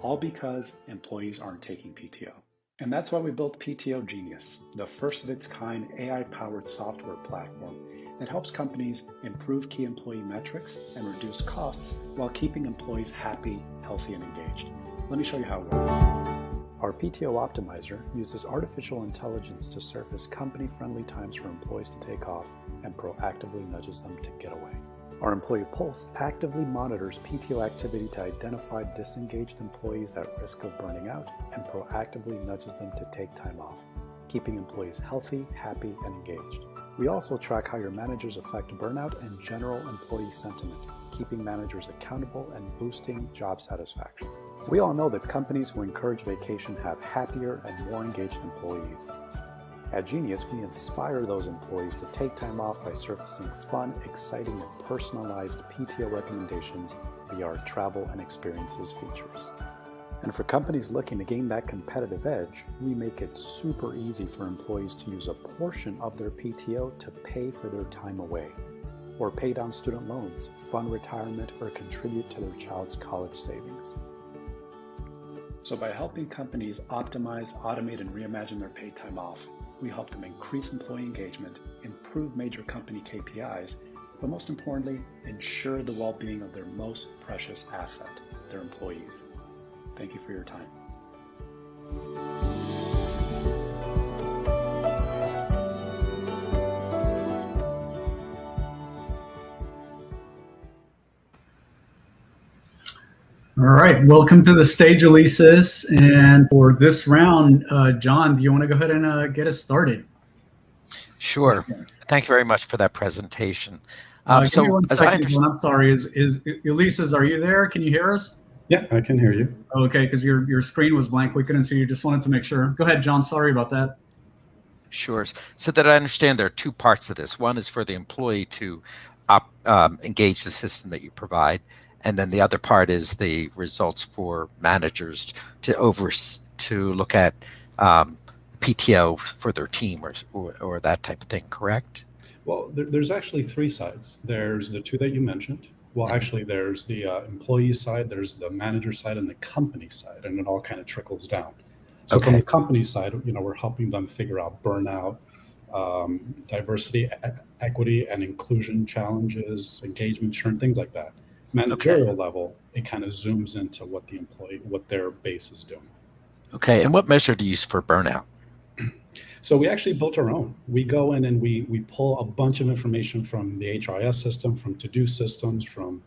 all because employees aren't taking PTO. And that's why we built PtoGenius, the first of its kind AI-powered software platform that helps companies improve key employee metrics and reduce costs while keeping employees happy, healthy, and engaged. Let me show you how it works. Our PTO Optimizer uses artificial intelligence to surface company-friendly times for employees to take off and proactively nudges them to get away. Our Employee Pulse actively monitors PTO activity to identify disengaged employees at risk of burning out and proactively nudges them to take time off, keeping employees healthy, happy, and engaged. We also track how your managers affect burnout and general employee sentiment, keeping managers accountable and boosting job satisfaction. We all know that companies who encourage vacation have happier and more engaged employees. At Genius, we inspire those employees to take time off by surfacing fun, exciting, and personalized PTO recommendations via our travel and experiences features. And for companies looking to gain that competitive edge, we make it super easy for employees to use a portion of their PTO to pay for their time away, or pay down student loans, fund retirement, or contribute to their child's college savings. So by helping companies optimize, automate, and reimagine their paid time off, we help them increase employee engagement, improve major company KPIs, but most importantly, ensure the well-being of their most precious asset, their employees. Thank you for your time. All right, welcome to the stage, Alesis. And for this round, John, do you want to go ahead and get us started? Sure. Thank you very much for that presentation. Give me 1 second, John. I'm sorry. Is Alesis, are you there? Can you hear us? Yeah, I can hear you. Okay, because your screen was blank. We couldn't see you. Just wanted to make sure. Go ahead, John. Sorry about that. Sure. So that I understand, there are two parts to this. One is for the employee to engage the system that you provide. And then the other part is the results for managers to look at PTO for their team or that type of thing, correct? Well, there's actually three sides. There's the two that you mentioned. Well, actually, there's the employee side, there's the manager side, and the company side, and it all kind of trickles down. So from the company side, we're helping them figure out burnout, diversity, equity, and inclusion challenges, engagement, churn, things like that. Managerial level, it kind of zooms into what their base is doing. Okay, and what measure do you use for burnout? So we actually built our own. We go in and we pull a bunch of information from the HRIS system, from to-do systems, from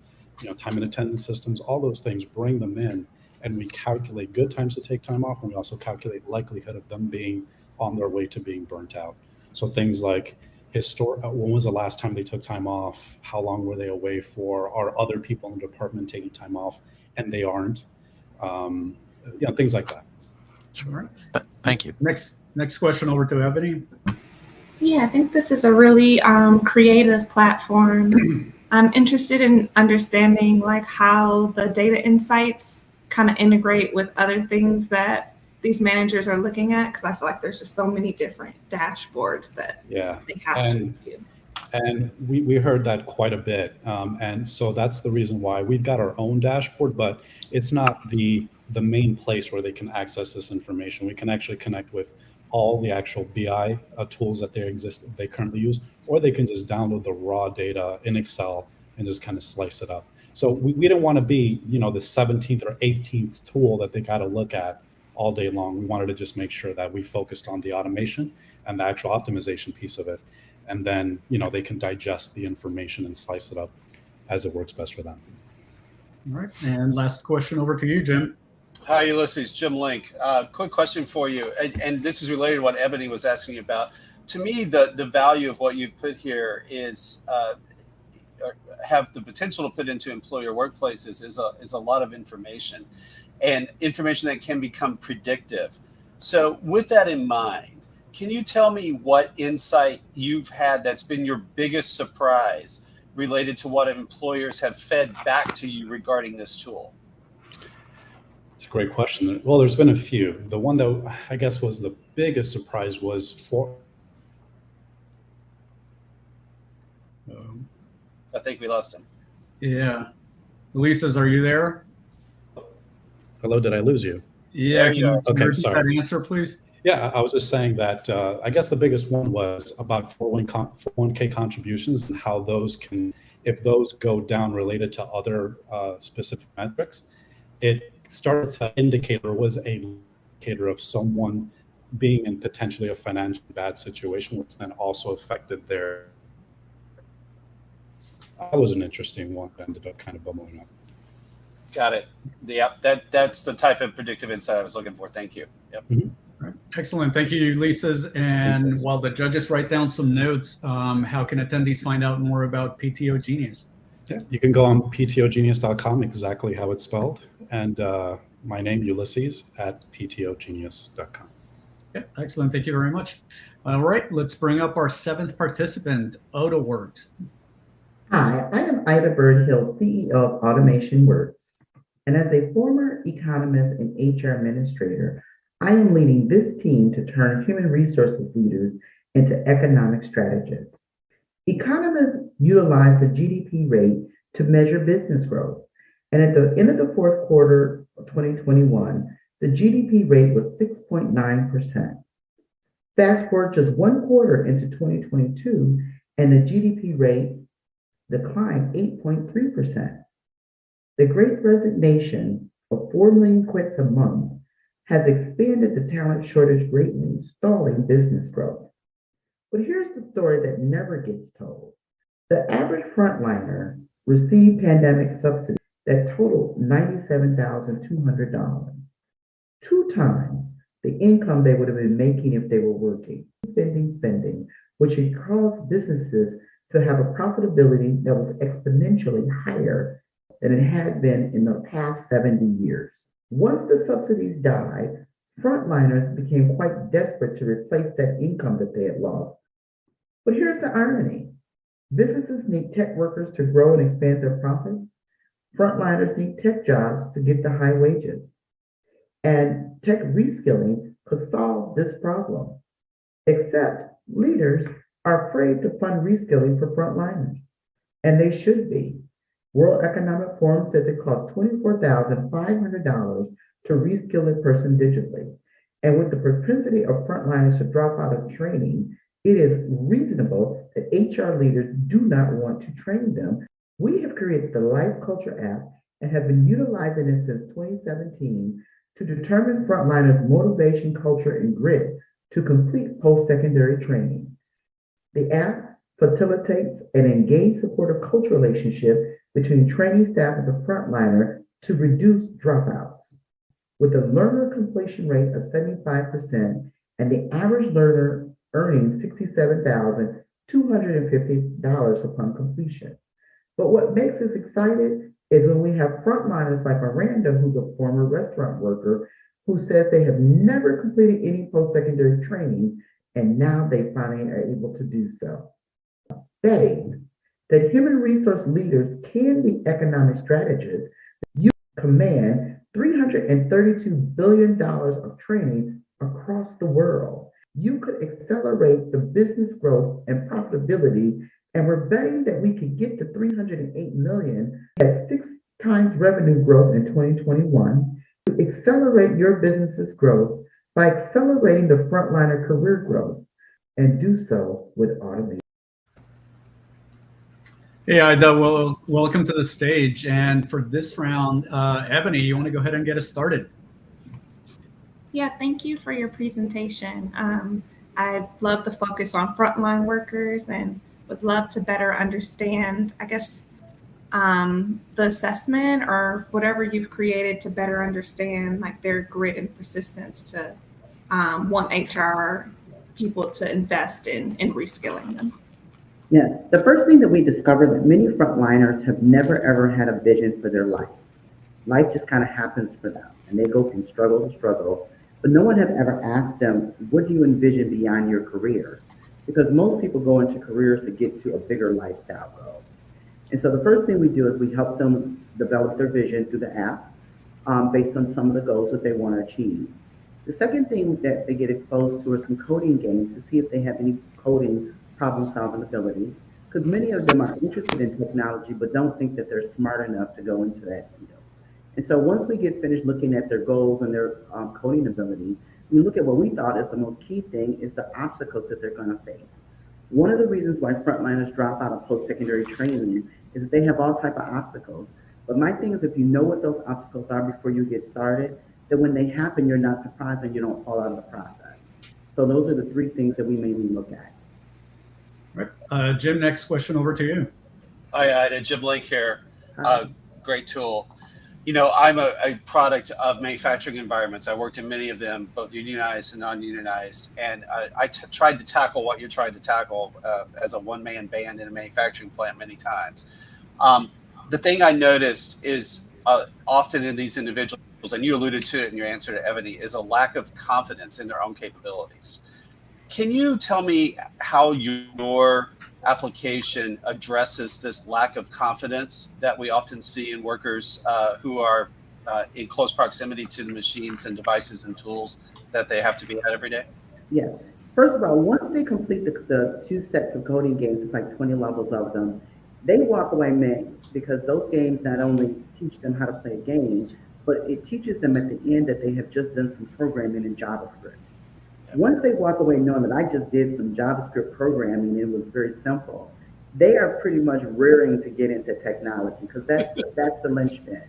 time and attendance systems, all those things, bring them in, and we calculate good times to take time off, and we also calculate likelihood of them being on their way to being burnt out. So things like when was the last time they took time off? How long were they away for? Are other people in the department taking time off and they aren't? Things like that. Sure. Thank you. Next question over to Ebony. Yeah, I think this is a really creative platform. I'm interested in understanding how the data insights kind of integrate with other things that these managers are looking at, because I feel like there's just so many different dashboards that they have to review. And we heard that quite a bit. And so that's the reason why we've got our own dashboard, but it's not the main place where they can access this information. We can actually connect with all the actual BI tools that they currently use, or they can just download the raw data in Excel and just kind of slice it up. So we didn't want to be, the 17th or 18th tool that they got to look at all day long. We wanted to just make sure that we focused on the automation and the actual optimization piece of it. And then, they can digest the information and slice it up as it works best for them. All right. And last question over to you, Jim. Hi, Ulysses. Jim Link. Quick question for you. And this is related to what Ebony was asking you about. To me, the value of what you put here is have the potential to put into employer workplaces is a lot of information, and information that can become predictive. So with that in mind, can you tell me what insight you've had that's been your biggest surprise related to what employers have fed back to you regarding this tool? It's a great question. Well, there's been a few. The one that I guess was the biggest surprise was I think we lost him. Yeah. Alesis, are you there? Hello, did I lose you? Yeah. There you are. Okay, sorry. That answer, please. Yeah, I was just saying that I guess the biggest one was about 401k contributions and how those can, if those go down related to other specific metrics, it started to indicate or was an indicator of someone being in potentially a financially bad situation, which then also affected their. That was an interesting one that ended up kind of bubbling up. Got it. Yep, that's the type of predictive insight I was looking for. Thank you. Yep. Mm-hmm. All right. Excellent. Thank you, Ulysses. And while the judges write down some notes, how can attendees find out more about PtoGenius? Yeah, you can go on PtoGenius.com, exactly how it's spelled, and my name, Ulysses, at PtoGenius.com. Yeah, excellent. Thank you very much. All right, let's bring up our 7th participant, Oda Works. Hi, I am Ida Birdhill, CEO of Automation Works. And as a former economist and HR administrator, I am leading this team to turn human resources leaders into economic strategists. Economists utilize the GDP rate to measure business growth. And at the end of the fourth quarter of 2021, the GDP rate was 6.9%. Fast forward just one quarter into 2022, and the GDP rate declined 8.3%. The Great Resignation of 4 million quits a month has expanded the talent shortage greatly, stalling business growth. But here's the story that never gets told. The average frontliner received pandemic subsidies that totaled $97,200, 2 times the income they would have been making if they were working. Spending, which had caused businesses to have a profitability that was exponentially higher than it had been in the past 70 years. Once the subsidies died, frontliners became quite desperate to replace that income that they had lost. But here's the irony. Businesses need tech workers to grow and expand their profits. Frontliners need tech jobs to get the high wages. And tech reskilling could solve this problem. Except leaders are afraid to fund reskilling for frontliners. And they should be. World Economic Forum says it costs $24,500 to reskill a person digitally. And with the propensity of frontliners to drop out of training, it is reasonable that HR leaders do not want to train them. We have created the Life Culture app and have been utilizing it since 2017 to determine frontliners' motivation, culture, and grit to complete post-secondary training. The app facilitates an engaged, supportive cultural relationship between training staff and the frontliner to reduce dropouts. With a learner completion rate of 75% and the average learner earning $67,250 upon completion. But what makes us excited is when we have frontliners like Miranda, who's a former restaurant worker, who says they have never completed any post-secondary training, and now they finally are able to do so. Betting that human resource leaders can be economic strategists, you command $332 billion of training across the world. You could accelerate the business growth and profitability, and we're betting that we could get to 308 million at 6 times revenue growth in 2021. To accelerate your business's growth, by accelerating the frontliner career growth and do so with automation. Hey, Ida, well, welcome to the stage. And for this round, Ebony, you want to go ahead and get us started? Yeah, thank you for your presentation. I love the focus on frontline workers and would love to better understand, I guess, the assessment or whatever you've created to better understand like their grit and persistence to want HR people to invest in reskilling them. Yeah, the first thing that we discovered that many frontliners have never ever had a vision for their life. Life just kind of happens for them and they go from struggle to struggle, but no one have ever asked them, what do you envision beyond your career? Because most people go into careers to get to a bigger lifestyle goal. And so the first thing we do is we help them develop their vision through the app based on some of the goals that they want to achieve. The second thing that they get exposed to are some coding games to see if they have any coding problem-solving ability, because many of them are interested in technology but don't think that they're smart enough to go into that field. And so once we get finished looking at their goals and their coding ability, we look at what we thought is the most key thing is the obstacles that they're going to face. One of the reasons why frontliners drop out of post-secondary training is that they have all type of obstacles. But my thing is if you know what those obstacles are before you get started, that when they happen, you're not surprised and you don't fall out of the process. So those are the three things that we mainly look at. All right. Jim, next question over to you. Hi, Ida. Jim Link here. Great tool. You know, I'm a product of manufacturing environments. I worked in many of them, both unionized and non-unionized. And I tried to tackle what you're trying to tackle as a one-man band in a manufacturing plant many times. The thing I noticed is often in these individuals, and you alluded to it in your answer to Ebony, is a lack of confidence in their own capabilities. Can you tell me how your application addresses this lack of confidence that we often see in workers who are in close proximity to the machines and devices and tools that they have to be at every day? Yes. First of all, once they complete the 2 sets of coding games, it's like 20 levels of them, they walk away mad because those games not only teach them how to play a game, but it teaches them at the end that they have just done some programming in JavaScript. Once they walk away knowing that I just did some JavaScript programming, it was very simple, they are pretty much rearing to get into technology because that's the linchpin.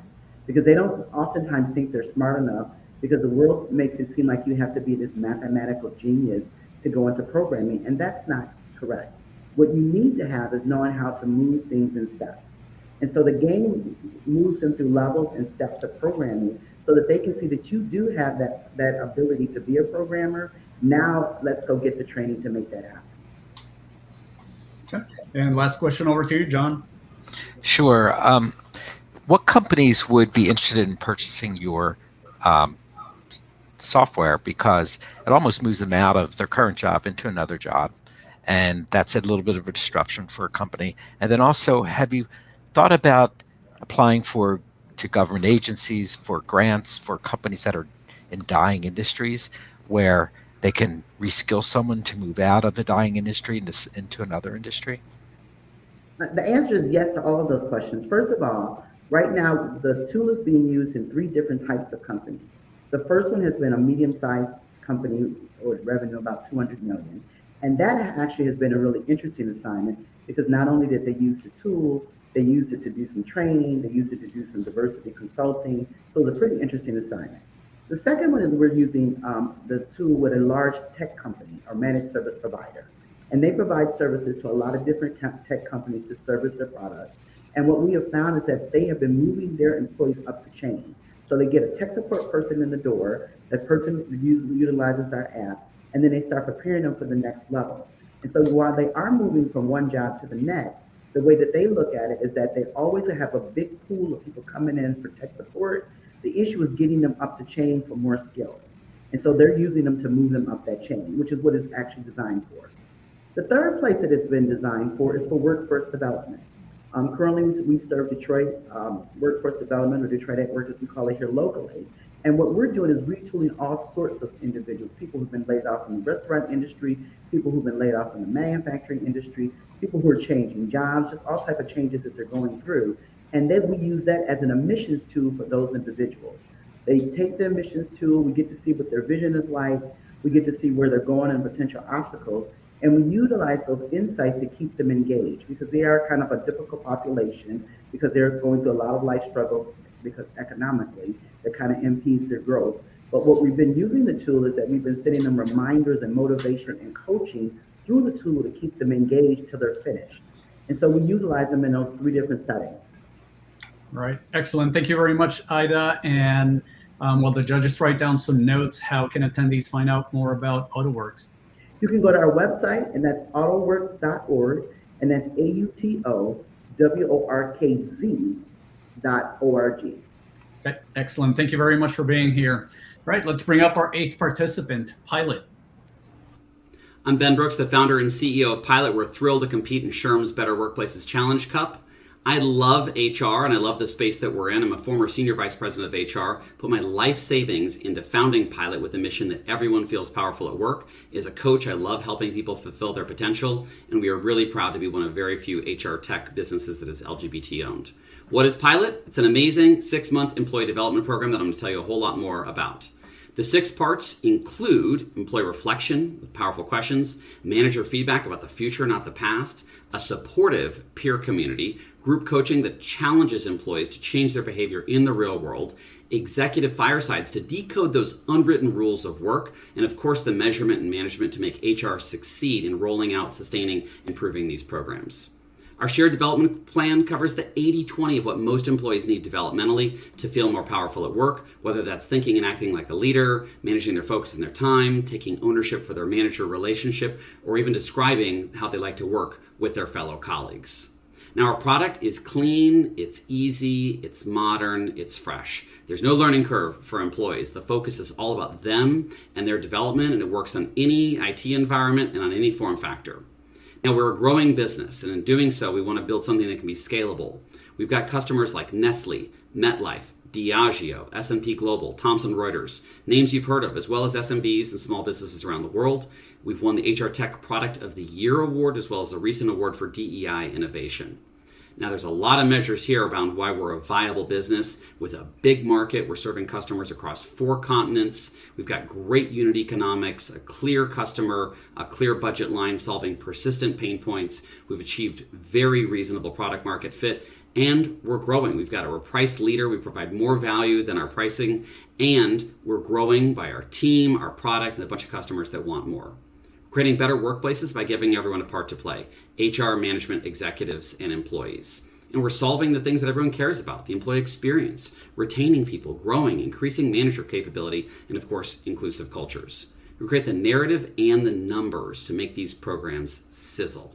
Because they don't oftentimes think they're smart enough because the world makes it seem like you have to be this mathematical genius to go into programming, and that's not correct. What you need to have is knowing how to move things in steps. And so the game moves them through levels and steps of programming so that they can see that you do have that ability to be a programmer. Now let's go get the training to make that happen. Okay. And last question over to you, John. Sure. What companies would be interested in purchasing your software, because it almost moves them out of their current job into another job, and that's a little bit of a disruption for a company? And then also, have you thought about applying to government agencies for grants for companies that are in dying industries where they can reskill someone to move out of a dying industry into another industry? The answer is yes to all of those questions. First of all, right now, the tool is being used in 3 different types of companies. The first one has been a medium-sized company with revenue about 200 million. And that actually has been a really interesting assignment because not only did they use the tool, they used it to do some training, they used it to do some diversity consulting. So it was a pretty interesting assignment. The second one is we're using the tool with a large tech company or managed service provider. And they provide services to a lot of different tech companies to service their products. And what we have found is that they have been moving their employees up the chain. So they get a tech support person in the door, that person utilizes our app, and then they start preparing them for the next level. And so while they are moving from one job to the next, the way that they look at it is that they always have a big pool of people coming in for tech support. The issue is getting them up the chain for more skills. And so they're using them to move them up that chain, which is what it's actually designed for. The third place that it's been designed for is for workforce development. Currently, we serve Detroit workforce development, or Detroit at Work as we call it here locally. And what we're doing is retooling all sorts of individuals, people who've been laid off in the restaurant industry, people who've been laid off in the manufacturing industry, people who are changing jobs, just all type of changes that they're going through. And then we use that as an admissions tool for those individuals. They take the admissions tool, we get to see what their vision is like, we get to see where they're going and potential obstacles, and we utilize those insights to keep them engaged because they are kind of a difficult population because they're going through a lot of life struggles because economically that kind of impedes their growth. But what we've been using the tool is that we've been sending them reminders and motivation and coaching through the tool to keep them engaged till they're finished. And so we utilize them in those 3 different settings. Right, excellent. Thank you very much, Ida. And while the judges write down some notes, how can attendees find out more about AutoWorks? You can go to our website, and that's autoworks.org, and that's AUTOWORKZ.org. Okay, excellent. Thank you very much for being here. All right, let's bring up our 8th participant, Pilot. I'm Ben Brooks, the founder and CEO of Pilot. We're thrilled to compete in SHRM's Better Workplaces Challenge Cup. I love HR and I love the space that we're in. I'm a former senior vice president of HR, put my life savings into founding Pilot with the mission that everyone feels powerful at work. As a coach, I love helping people fulfill their potential, and we are really proud to be one of very few HR tech businesses that is LGBT owned. What is Pilot? It's an amazing 6-month employee development program that I'm going to tell you a whole lot more about. The 6 parts include employee reflection with powerful questions, manager feedback about the future, not the past, a supportive peer community, group coaching that challenges employees to change their behavior in the real world, executive firesides to decode those unwritten rules of work, and of course the measurement and management to make HR succeed in rolling out, sustaining, improving these programs. Our shared development plan covers the 80-20 of what most employees need developmentally to feel more powerful at work, whether that's thinking and acting like a leader, managing their focus and their time, taking ownership for their manager relationship, or even describing how they like to work with their fellow colleagues. Now, our product is clean, it's easy, it's modern, it's fresh. There's no learning curve for employees. The focus is all about them and their development, and it works on any IT environment and on any form factor. Now, we're a growing business, and in doing so, we want to build something that can be scalable. We've got customers like Nestle, MetLife, Diageo, S&P Global, Thomson Reuters, names you've heard of, as well as SMBs and small businesses around the world. We've won the HR Tech Product of the Year award, as well as a recent award for DEI innovation. Now, there's a lot of measures here around why we're a viable business with a big market. We're serving customers across 4 continents. We've got great unit economics, a clear customer, a clear budget line solving persistent pain points. We've achieved very reasonable product market fit, and we're growing. We're a price leader. We provide more value than our pricing, and we're growing by our team, our product, and a bunch of customers that want more. Creating better workplaces by giving everyone a part to play, HR, management, executives, and employees. And we're solving the things that everyone cares about, the employee experience, retaining people, growing, increasing manager capability, and of course, inclusive cultures. We create the narrative and the numbers to make these programs sizzle.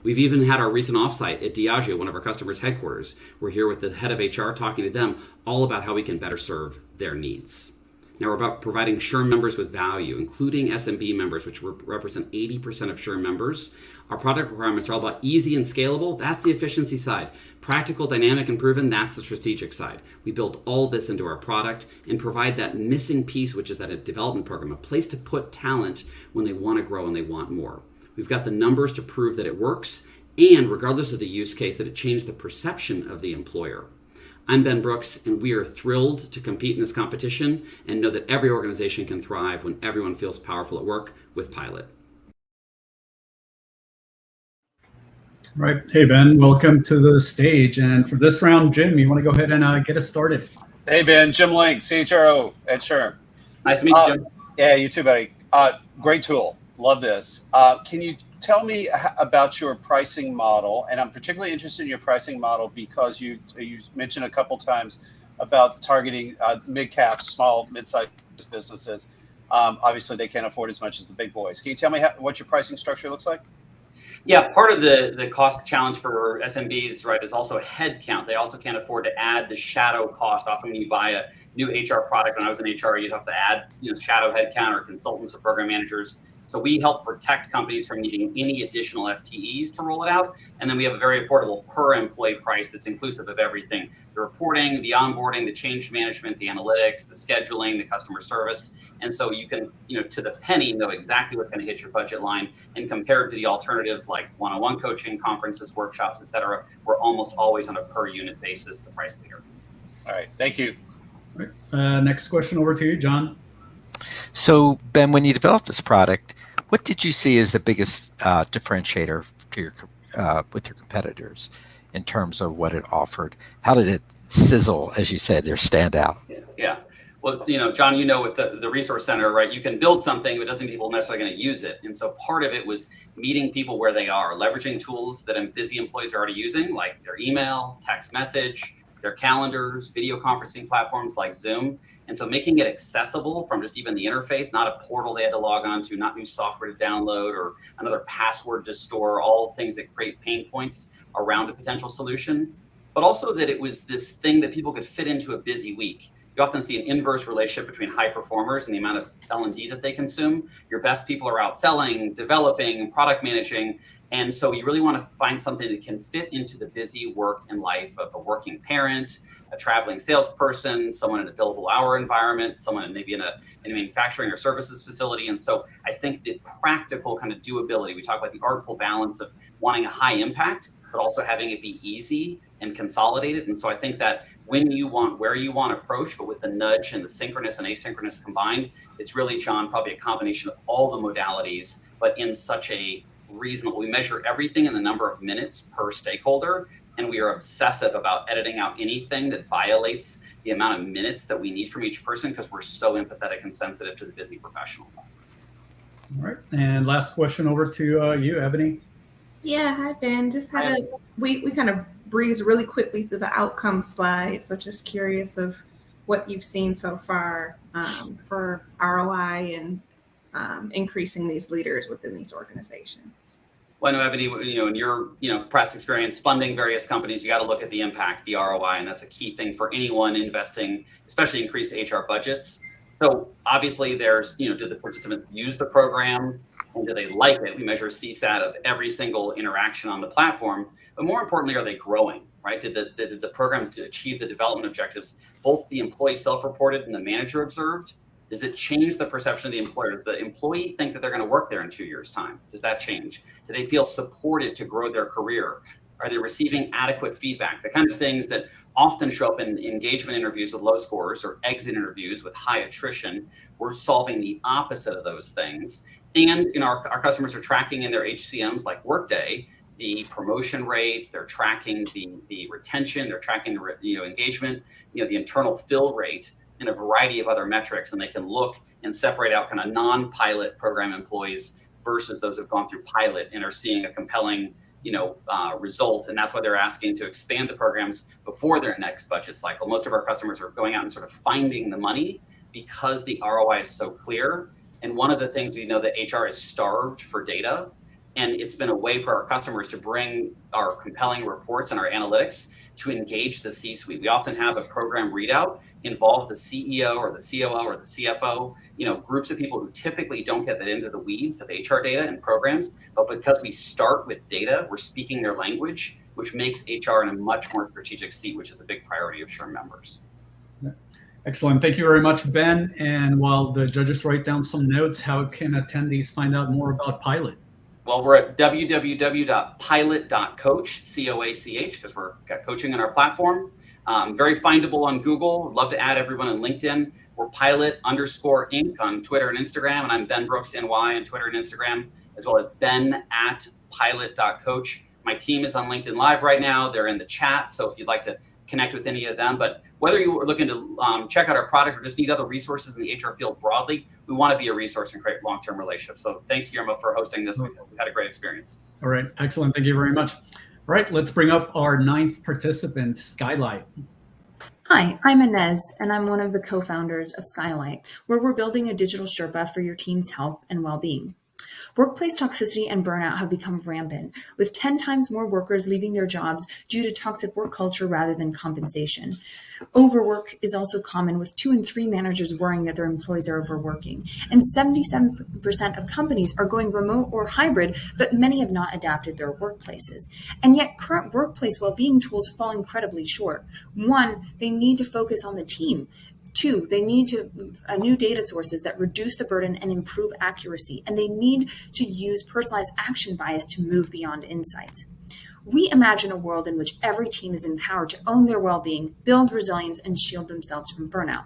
We've even had our recent offsite at Diageo, one of our customers' headquarters. We're here with the head of HR talking to them all about how we can better serve their needs. Now, we're about providing SHRM members with value, including SMB members, which represent 80% of SHRM members. Our product requirements are all about easy and scalable. That's the efficiency side. Practical, dynamic, and proven, that's the strategic side. We build all this into our product and provide that missing piece, which is that a development program, a place to put talent when they want to grow and they want more. We've got the numbers to prove that it works, and regardless of the use case, that it changed the perception of the employer. I'm Ben Brooks, and we are thrilled to compete in this competition and know that every organization can thrive when everyone feels powerful at work with Pilot. All right. Hey, Ben, welcome to the stage. And for this round, Jim, you want to go ahead and get us started? Hey, Ben, Jim Link, CHRO at SHRM. Nice to meet you, Jim. Yeah, you too, buddy. Great tool. Love this. Can you tell me about your pricing model? And I'm particularly interested in your pricing model because you mentioned a couple times about targeting mid-caps, small, mid-sized businesses. Obviously, they can't afford as much as the big boys. Can you tell me what your pricing structure looks like? Yeah, part of the cost challenge for SMBs, right, is also headcount. They also can't afford to add the shadow cost. Often when you buy a new HR product, when I was in HR, you'd have to add shadow headcount or consultants or program managers. So we help protect companies from needing any additional FTEs to roll it out. And then we have a very affordable per employee price that's inclusive of everything: the reporting, the onboarding, the change management, the analytics, the scheduling, the customer service. And so you can, to the penny, know exactly what's going to hit your budget line. And compared to the alternatives like one-on-one coaching, conferences, workshops, et cetera, we're almost always on a per unit basis, the price leader. All right, thank you. Next question over to you, John. So, Ben, when you developed this product, what did you see as the biggest differentiator to your with your competitors in terms of what it offered? How did it sizzle, as you said, or stand out? Yeah. Well, John, with the Resource Center, right, you can build something, but it doesn't mean people are necessarily going to use it. And so part of it was meeting people where they are, leveraging tools that busy employees are already using, like their email, text message, their calendars, video conferencing platforms like Zoom. And so making it accessible from just even the interface, not a portal they had to log on to, not new software to download or another password to store, all things that create pain points around a potential solution. But also that it was this thing that people could fit into a busy week. You often see an inverse relationship between high performers and the amount of L&D that they consume. Your best people are out selling, developing, product managing. And so you really want to find something that can fit into the busy work and life of a working parent, a traveling salesperson, someone in a billable hour environment, someone maybe in a manufacturing or services facility. And so I think the practical kind of doability, we talk about the artful balance of wanting a high impact, but also having it be easy and consolidated. And so I think that when you want, where you want approach, but with the nudge and the synchronous and asynchronous combined, it's really, John, probably a combination of all the modalities, but in such a reasonable, we measure everything in the number of minutes per stakeholder. And we are obsessive about editing out anything that violates the amount of minutes that we need from each person because we're so empathetic and sensitive to the busy professional. All right. And last question over to you, Ebony. Yeah, hi, Ben. Just had we kind of breezed really quickly through the outcome slide. So just curious of what you've seen so far for ROI and increasing these leaders within these organizations. Well, I know, Ebony, in your past experience funding various companies, you got to look at the impact, the ROI, and that's a key thing for anyone investing, especially increased HR budgets. So obviously there's, do the participants use the program and do they like it? We measure CSAT of every single interaction on the platform, but more importantly, are they growing, right? Did the program to achieve the development objectives, both the employee self-reported and the manager observed? Does it change the perception of the employer? Does the employee think that they're going to work there in 2 years' time? Does that change? Do they feel supported to grow their career? Are they receiving adequate feedback? The kind of things that often show up in engagement interviews with low scores or exit interviews with high attrition. We're solving the opposite of those things. And our customers are tracking in their HCMs like Workday, the promotion rates, they're tracking the retention, they're tracking the engagement, the internal fill rate, and a variety of other metrics, and they can look and separate out kind of non-pilot program employees versus those who've gone through pilot and are seeing a compelling result. And that's why they're asking to expand the programs before their next budget cycle. Most of our customers are going out and sort of finding the money because the ROI is so clear. And one of the things we know that HR is starved for data, and it's been a way for our customers to bring our compelling reports and our analytics to engage the C-suite. We often have a program readout involve the CEO or the COO or the CFO, groups of people who typically don't get that into the weeds of HR data and programs, but because we start with data, we're speaking their language, which makes HR in a much more strategic seat, which is a big priority of SHRM members. Excellent. Thank you very much, Ben. And while the judges write down some notes, how can attendees find out more about Pilot? Well, we're at www.pilot.coach, C-O-A-C-H, because we've got coaching on our platform. Very findable on Google. Love to add everyone on LinkedIn. We're Pilot_Inc. on Twitter and Instagram, and I'm Ben Brooks NY on Twitter and Instagram, as well as ben@pilot.coach. My team is on LinkedIn Live right now. They're in the chat, so if you'd like to connect with any of them. But whether you are looking to check out our product or just need other resources in the HR field broadly, we want to be a resource and create long-term relationships. So thanks, Guillermo, for hosting this. We've had a great experience. All right, excellent. Thank you very much. All right, let's bring up our 9th participant, Skylight. Hi, I'm Inez, and I'm one of the co-founders of Skylight, where we're building a digital Sherpa for your team's health and well-being. Workplace toxicity and burnout have become rampant, with 10 times more workers leaving their jobs due to toxic work culture rather than compensation. Overwork is also common, with 2 in 3 managers worrying that their employees are overworking. And 77% of companies are going remote or hybrid, but many have not adapted their workplaces. And yet current workplace well-being tools fall incredibly short. 1, they need to focus on the team. 2, they need new data sources that reduce the burden and improve accuracy, and they need to use personalized action bias to move beyond insights. We imagine a world in which every team is empowered to own their well-being, build resilience, and shield themselves from burnout.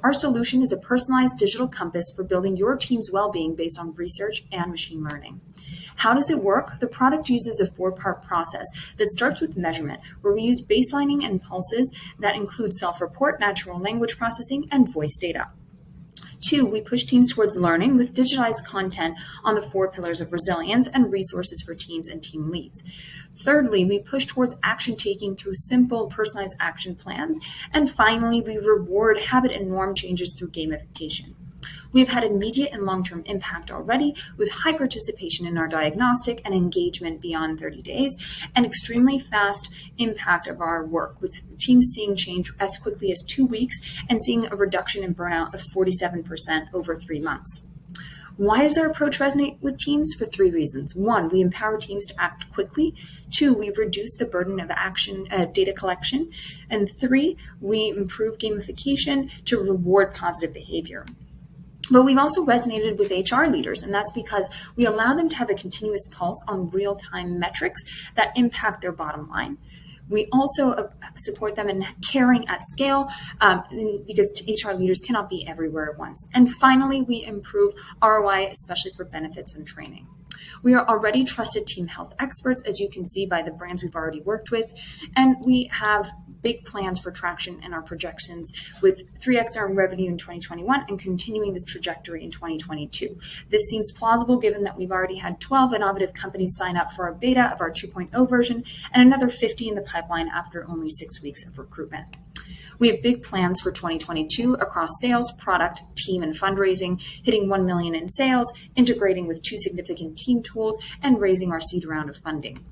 Our solution is a personalized digital compass for building your team's well-being based on research and machine learning. How does it work? The product uses a 4-part process that starts with measurement, where we use baselining and pulses that include self-report, natural language processing, and voice data. 2, we push teams towards learning with digitalized content on the 4 pillars of resilience and resources for teams and team leads. Thirdly, we push towards action taking through simple personalized action plans. And finally, we reward habit and norm changes through gamification. We've had immediate and long-term impact already with high participation in our diagnostic and engagement beyond 30 days and extremely fast impact of our work with teams seeing change as quickly as 2 weeks and seeing a reduction in burnout of 47% over 3 months. Why does our approach resonate with teams? For 3 reasons. 1, we empower teams to act quickly. 2, we reduce the burden of data collection. And 3, we improve gamification to reward positive behavior. But we've also resonated with HR leaders, and that's because we allow them to have a continuous pulse on real-time metrics that impact their bottom line. We also support them in caring at scale because HR leaders cannot be everywhere at once. And finally, we improve ROI, especially for benefits and training. We are already trusted team health experts, as you can see by the brands we've already worked with, and we have big plans for traction in our projections with 3x our revenue in 2021 and continuing this trajectory in 2022. This seems plausible given that we've already had 12 innovative companies sign up for our beta of our 2.0 version and another 50 in the pipeline after only 6 weeks of recruitment. We have big plans for 2022 across sales, product, team, and fundraising, hitting 1 million in sales, integrating with 2 significant team tools, and raising our seed round of funding.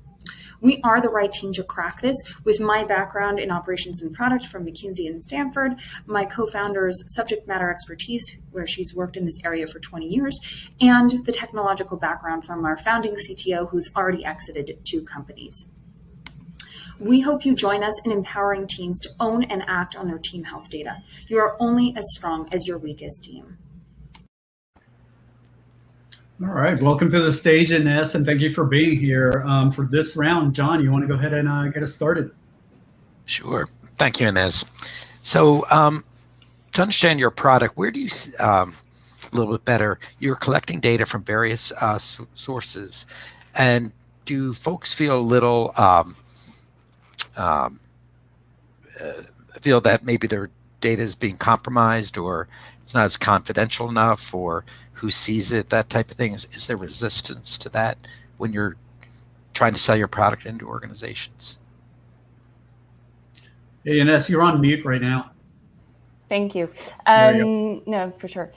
We are the right team to crack this with my background in operations and product from McKinsey and Stanford, my co-founder's subject matter expertise, where she's worked in this area for 20 years, and the technological background from our founding CTO, who's already exited 2 companies. We hope you join us in empowering teams to own and act on their team health data. You are only as strong as your weakest team. All right, welcome to the stage, Ines, and thank you for being here. For this round, John, you want to go ahead and get us started? Sure. Thank you, Inez. So to understand your product, where do you, a little bit better, you're collecting data from various sources, and do folks feel a little, feel that maybe their data is being compromised or it's not as confidential enough, or who sees it, that type of thing? Is there resistance to that when you're trying to sell your product into organizations? Hey, Ines, you're on mute right now. Thank you. No, for sure.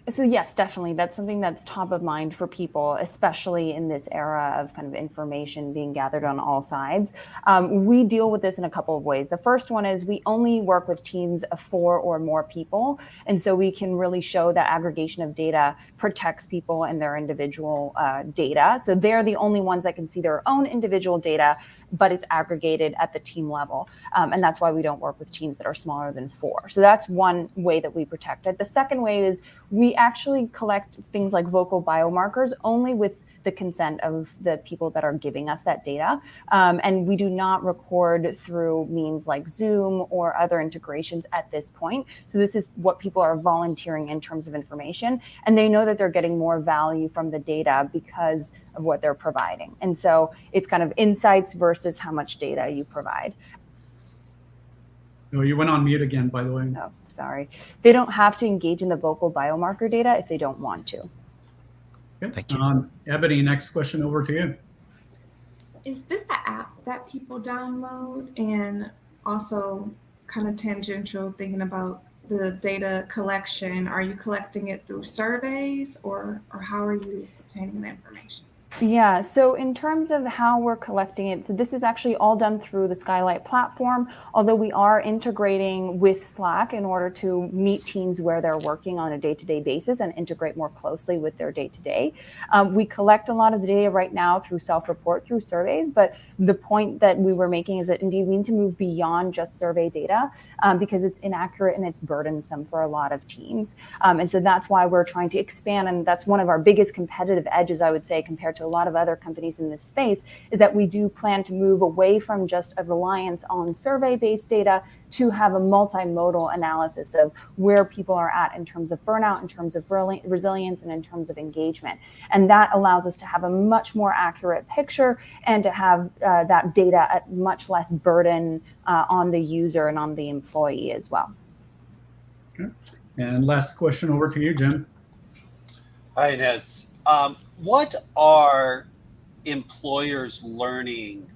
So yes, definitely. That's something that's top of mind for people, especially in this era of kind of information being gathered on all sides. We deal with this in a couple of ways. The first one is we only work with teams of 4 or more people. And so we can really show that aggregation of data protects people and their individual data. So they're the only ones that can see their own individual data, but it's aggregated at the team level. And that's why we don't work with teams that are smaller than 4. So that's one way that we protect it. The second way is we actually collect things like vocal biomarkers only with the consent of the people that are giving us that data. And we do not record through means like Zoom or other integrations at this point. So this is what people are volunteering in terms of information. And they know that they're getting more value from the data because of what they're providing. And so it's kind of insights versus how much data you provide. No, you went on mute again, by the way. Oh, sorry. They don't have to engage in the vocal biomarker data if they don't want to. Okay. Thank you. Ebony, next question over to you. Is this an app that people download? And also kind of tangential, thinking about the data collection, are you collecting it through surveys or how are you obtaining the information? Yeah, so in terms of how we're collecting it, so this is actually all done through the Skylight platform, although we are integrating with Slack in order to meet teams where they're working on a day-to-day basis and integrate more closely with their day-to-day. We collect a lot of the data right now through self-report, through surveys, but the point that we were making is that indeed we need to move beyond just survey data because it's inaccurate and it's burdensome for a lot of teams. And so that's why we're trying to expand, and that's one of our biggest competitive edges, I would say, compared to to a lot of other companies in this space, is that we do plan to move away from just a reliance on survey-based data to have a multimodal analysis of where people are at in terms of burnout, in terms of resilience, and in terms of engagement. And that allows us to have a much more accurate picture and to have that data at much less burden on the user and on the employee as well. Okay. And last question over to you, Jim. Hi, Inez. What are employers learning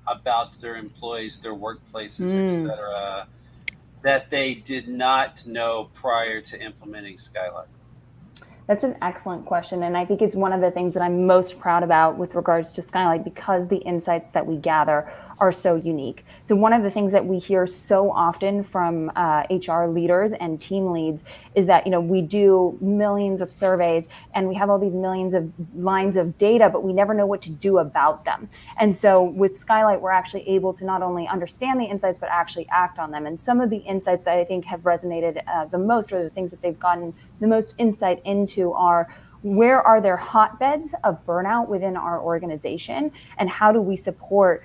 about their employees, their workplaces, et cetera, that they did not know prior to implementing Skylight? That's an excellent question. And I think it's one of the things that I'm most proud about with regards to Skylight, because the insights that we gather are so unique. So one of the things that we hear so often from HR leaders and team leads is that, we do millions of surveys and we have all these millions of lines of data, but we never know what to do about them. And so with Skylight, we're actually able to not only understand the insights, but actually act on them. And some of the insights that I think have resonated the most, or the things that they've gotten the most insight into, are where are there hotbeds of burnout within our organization, and how do we support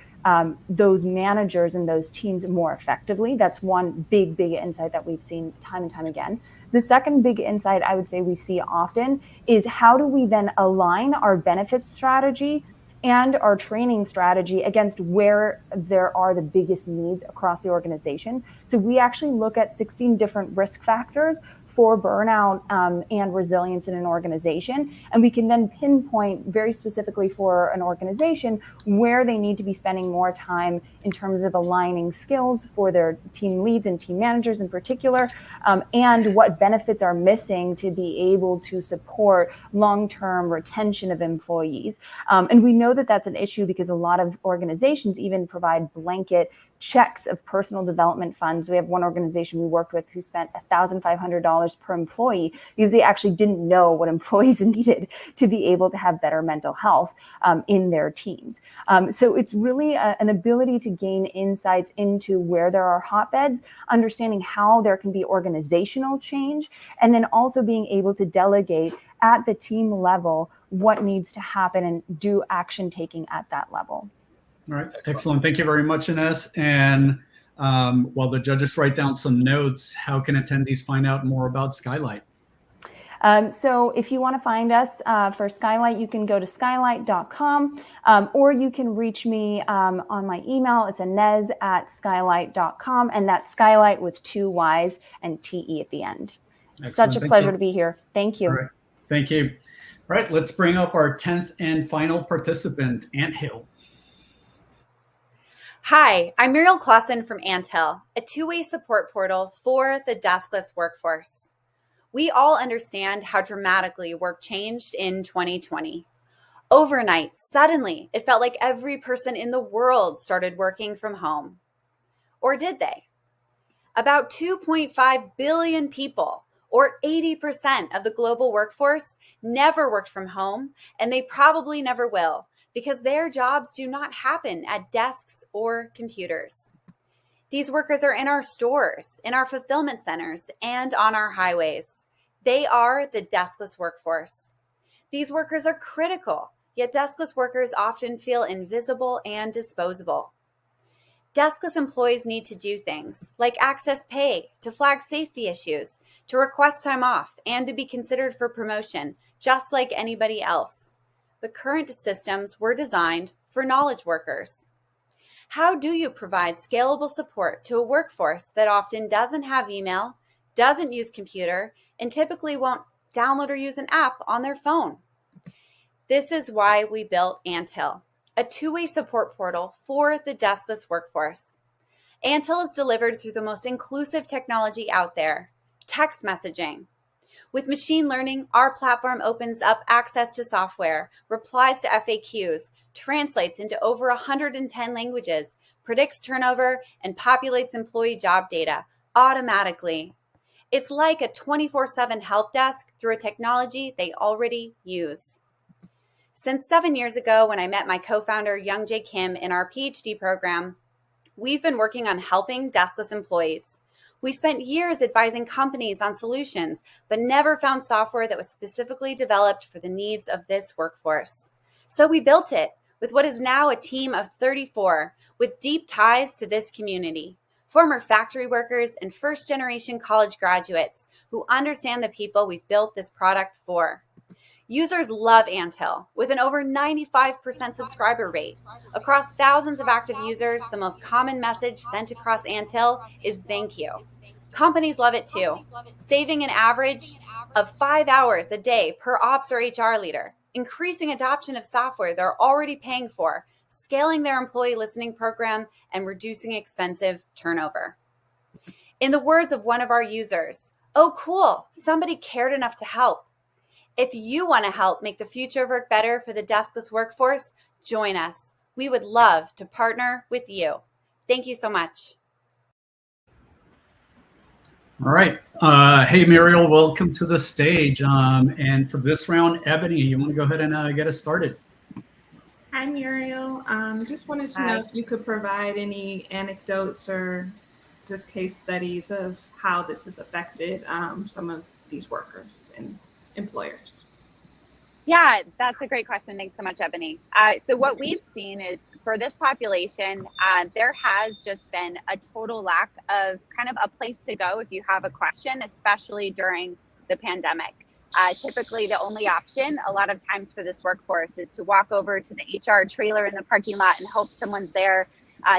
those managers and those teams more effectively. That's one big insight that we've seen time and time again. The second big insight I would say we see often is how do we then align our benefits strategy and our training strategy against where there are the biggest needs across the organization. So we actually look at 16 different risk factors for burnout and resilience in an organization. And we can then pinpoint very specifically for an organization where they need to be spending more time in terms of aligning skills for their team leads and team managers in particular, and what benefits are missing to be able to support long-term retention of employees. And we know that that's an issue because a lot of organizations even provide blanket checks of personal development funds. We have one organization we worked with who spent $1,500 per employee because they actually didn't know what employees needed to be able to have better mental health in their teams. So it's really an ability to gain insights into where there are hotbeds, understanding how there can be organizational change, and then also being able to delegate at the team level what needs to happen and do action taking at that level. All right, excellent. Thank you very much, Inez. And while the judges write down some notes, how can attendees find out more about Skylight? So if you want to find us for Skylight, you can go to skylight.com, or you can reach me on my email. It's inez@skylight.com, and that's Skylight with 2 Y's and TE at the end. Excellent. Such a pleasure to be here. Thank you. All right. Thank you. All right, let's bring up our 10th and final participant, Ant Hill. Hi, I'm Muriel Clausen from Anthill, a two-way support portal for the deskless workforce. We all understand how dramatically work changed in 2020. Overnight, suddenly, it felt like every person in the world started working from home. Or did they? About 2.5 billion people, or 80% of the global workforce, never worked from home, and they probably never will, because their jobs do not happen at desks or computers. These workers are in our stores, in our fulfillment centers, and on our highways. They are the deskless workforce. These workers are critical, yet deskless workers often feel invisible and disposable. Deskless employees need to do things like access pay, to flag safety issues, to request time off, and to be considered for promotion, just like anybody else. The current systems were designed for knowledge workers. How do you provide scalable support to a workforce that often doesn't have email, doesn't use computer, and typically won't download or use an app on their phone? This is why we built Anthill, a two-way support portal for the deskless workforce. Anthill is delivered through the most inclusive technology out there, text messaging. With machine learning, our platform opens up access to software, replies to FAQs, translates into over 110 languages, predicts turnover, and populates employee job data automatically. It's like a 24/7 help desk through a technology they already use. Since 7 years ago, when I met my co-founder, Young Jae Kim, in our PhD program, we've been working on helping deskless employees. We spent years advising companies on solutions, but never found software that was specifically developed for the needs of this workforce. So we built it with what is now a team of 34 with deep ties to this community, former factory workers and first-generation college graduates who understand the people we've built this product for. Users love Anthill with an over 95% subscriber rate. Across thousands of active users, the most common message sent across Anthill is thank you. Companies love it too, saving an average of 5 hours a day per ops or HR leader, increasing adoption of software they're already paying for, scaling their employee listening program, and reducing expensive turnover. In the words of one of our users, "Oh, cool, somebody cared enough to help." If you want to help make the future of work better for the deskless workforce, join us. We would love to partner with you. Thank you so much. All right. Hey, Muriel, welcome to the stage. And for this round, Ebony, you want to go ahead and get us started? Hi, Muriel. Just wanted to know if you could provide any anecdotes or just case studies of how this has affected some of these workers and employers. Yeah, that's a great question. Thanks so much, Ebony. So what we've seen is for this population, there has just been a total lack of kind of a place to go if you have a question, especially during the pandemic. Typically, the only option a lot of times for this workforce is to walk over to the HR trailer in the parking lot and hope someone's there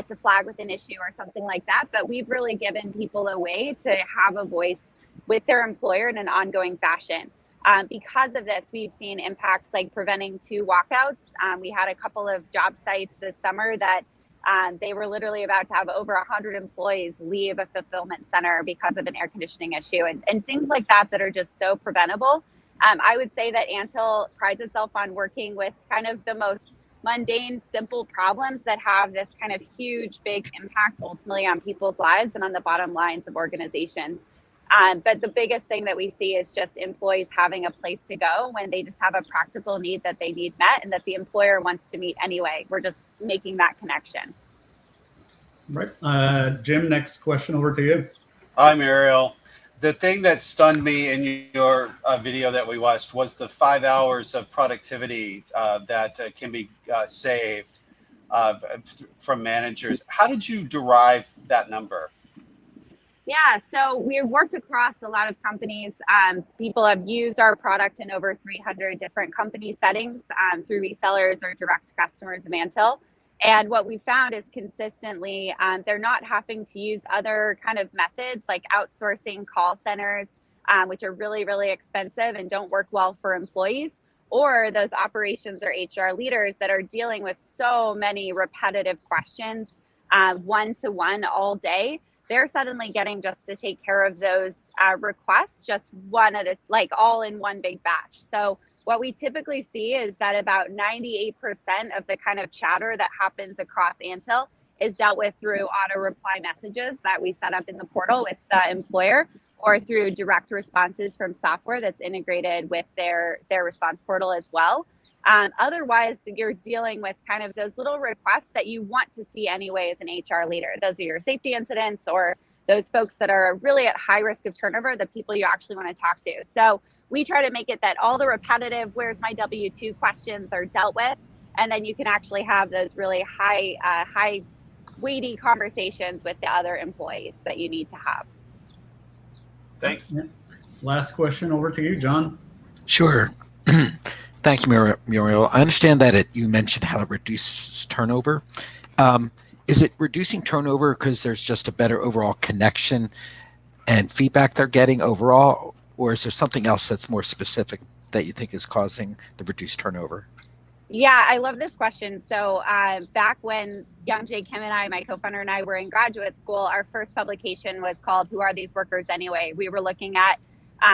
to flag with an issue or something like that. But we've really given people a way to have a voice with their employer in an ongoing fashion. Because of this, we've seen impacts like preventing 2 walkouts. We had a couple of job sites this summer that they were literally about to have over 100 employees leave a fulfillment center because of an air conditioning issue and things like that that are just so preventable. I would say that Anthill prides itself on working with kind of the most mundane, simple problems that have this kind of huge, big impact ultimately on people's lives and on the bottom lines of organizations. But the biggest thing that we see is just employees having a place to go when they just have a practical need that they need met and that the employer wants to meet anyway. We're just making that connection. Right. Jim, next question over to you. Hi, Muriel. The thing that stunned me in your video that we watched was the 5 hours of productivity that can be saved from managers. How did you derive that number? Yeah, so we've worked across a lot of companies. People have used our product in over 300 different company settings through resellers or direct customers of Anthill. And what we found is consistently, they're not having to use other kind of methods like outsourcing call centers, which are really, really expensive and don't work well for employees, or those operations or HR leaders that are dealing with so many repetitive questions, one-to-one all day. They're suddenly getting just to take care of those requests, just one at a, like all in one big batch. So what we typically see is that about 98% of the kind of chatter that happens across Anthill is dealt with through auto reply messages that we set up in the portal with the employer, or through direct responses from software that's integrated with their response portal as well. Otherwise, you're dealing with kind of those little requests that you want to see anyway as an HR leader. Those are your safety incidents or those folks that are really at high risk of turnover, the people you actually want to talk to. So we try to make it that all the repetitive, where's my W-2 questions are dealt with, and then you can actually have those really high weighty conversations with the other employees that you need to have. Thanks. Last question over to you, John. Sure. Thank you, Muriel. I understand that you mentioned how it reduces turnover. Is it reducing turnover because there's just a better overall connection and feedback they're getting overall, or is there something else that's more specific that you think is causing the reduced turnover? Yeah, I love this question. So back when Young J. Kim and I, my co-founder and I, were in graduate school, our first publication was called Who Are These Workers Anyway? We were looking at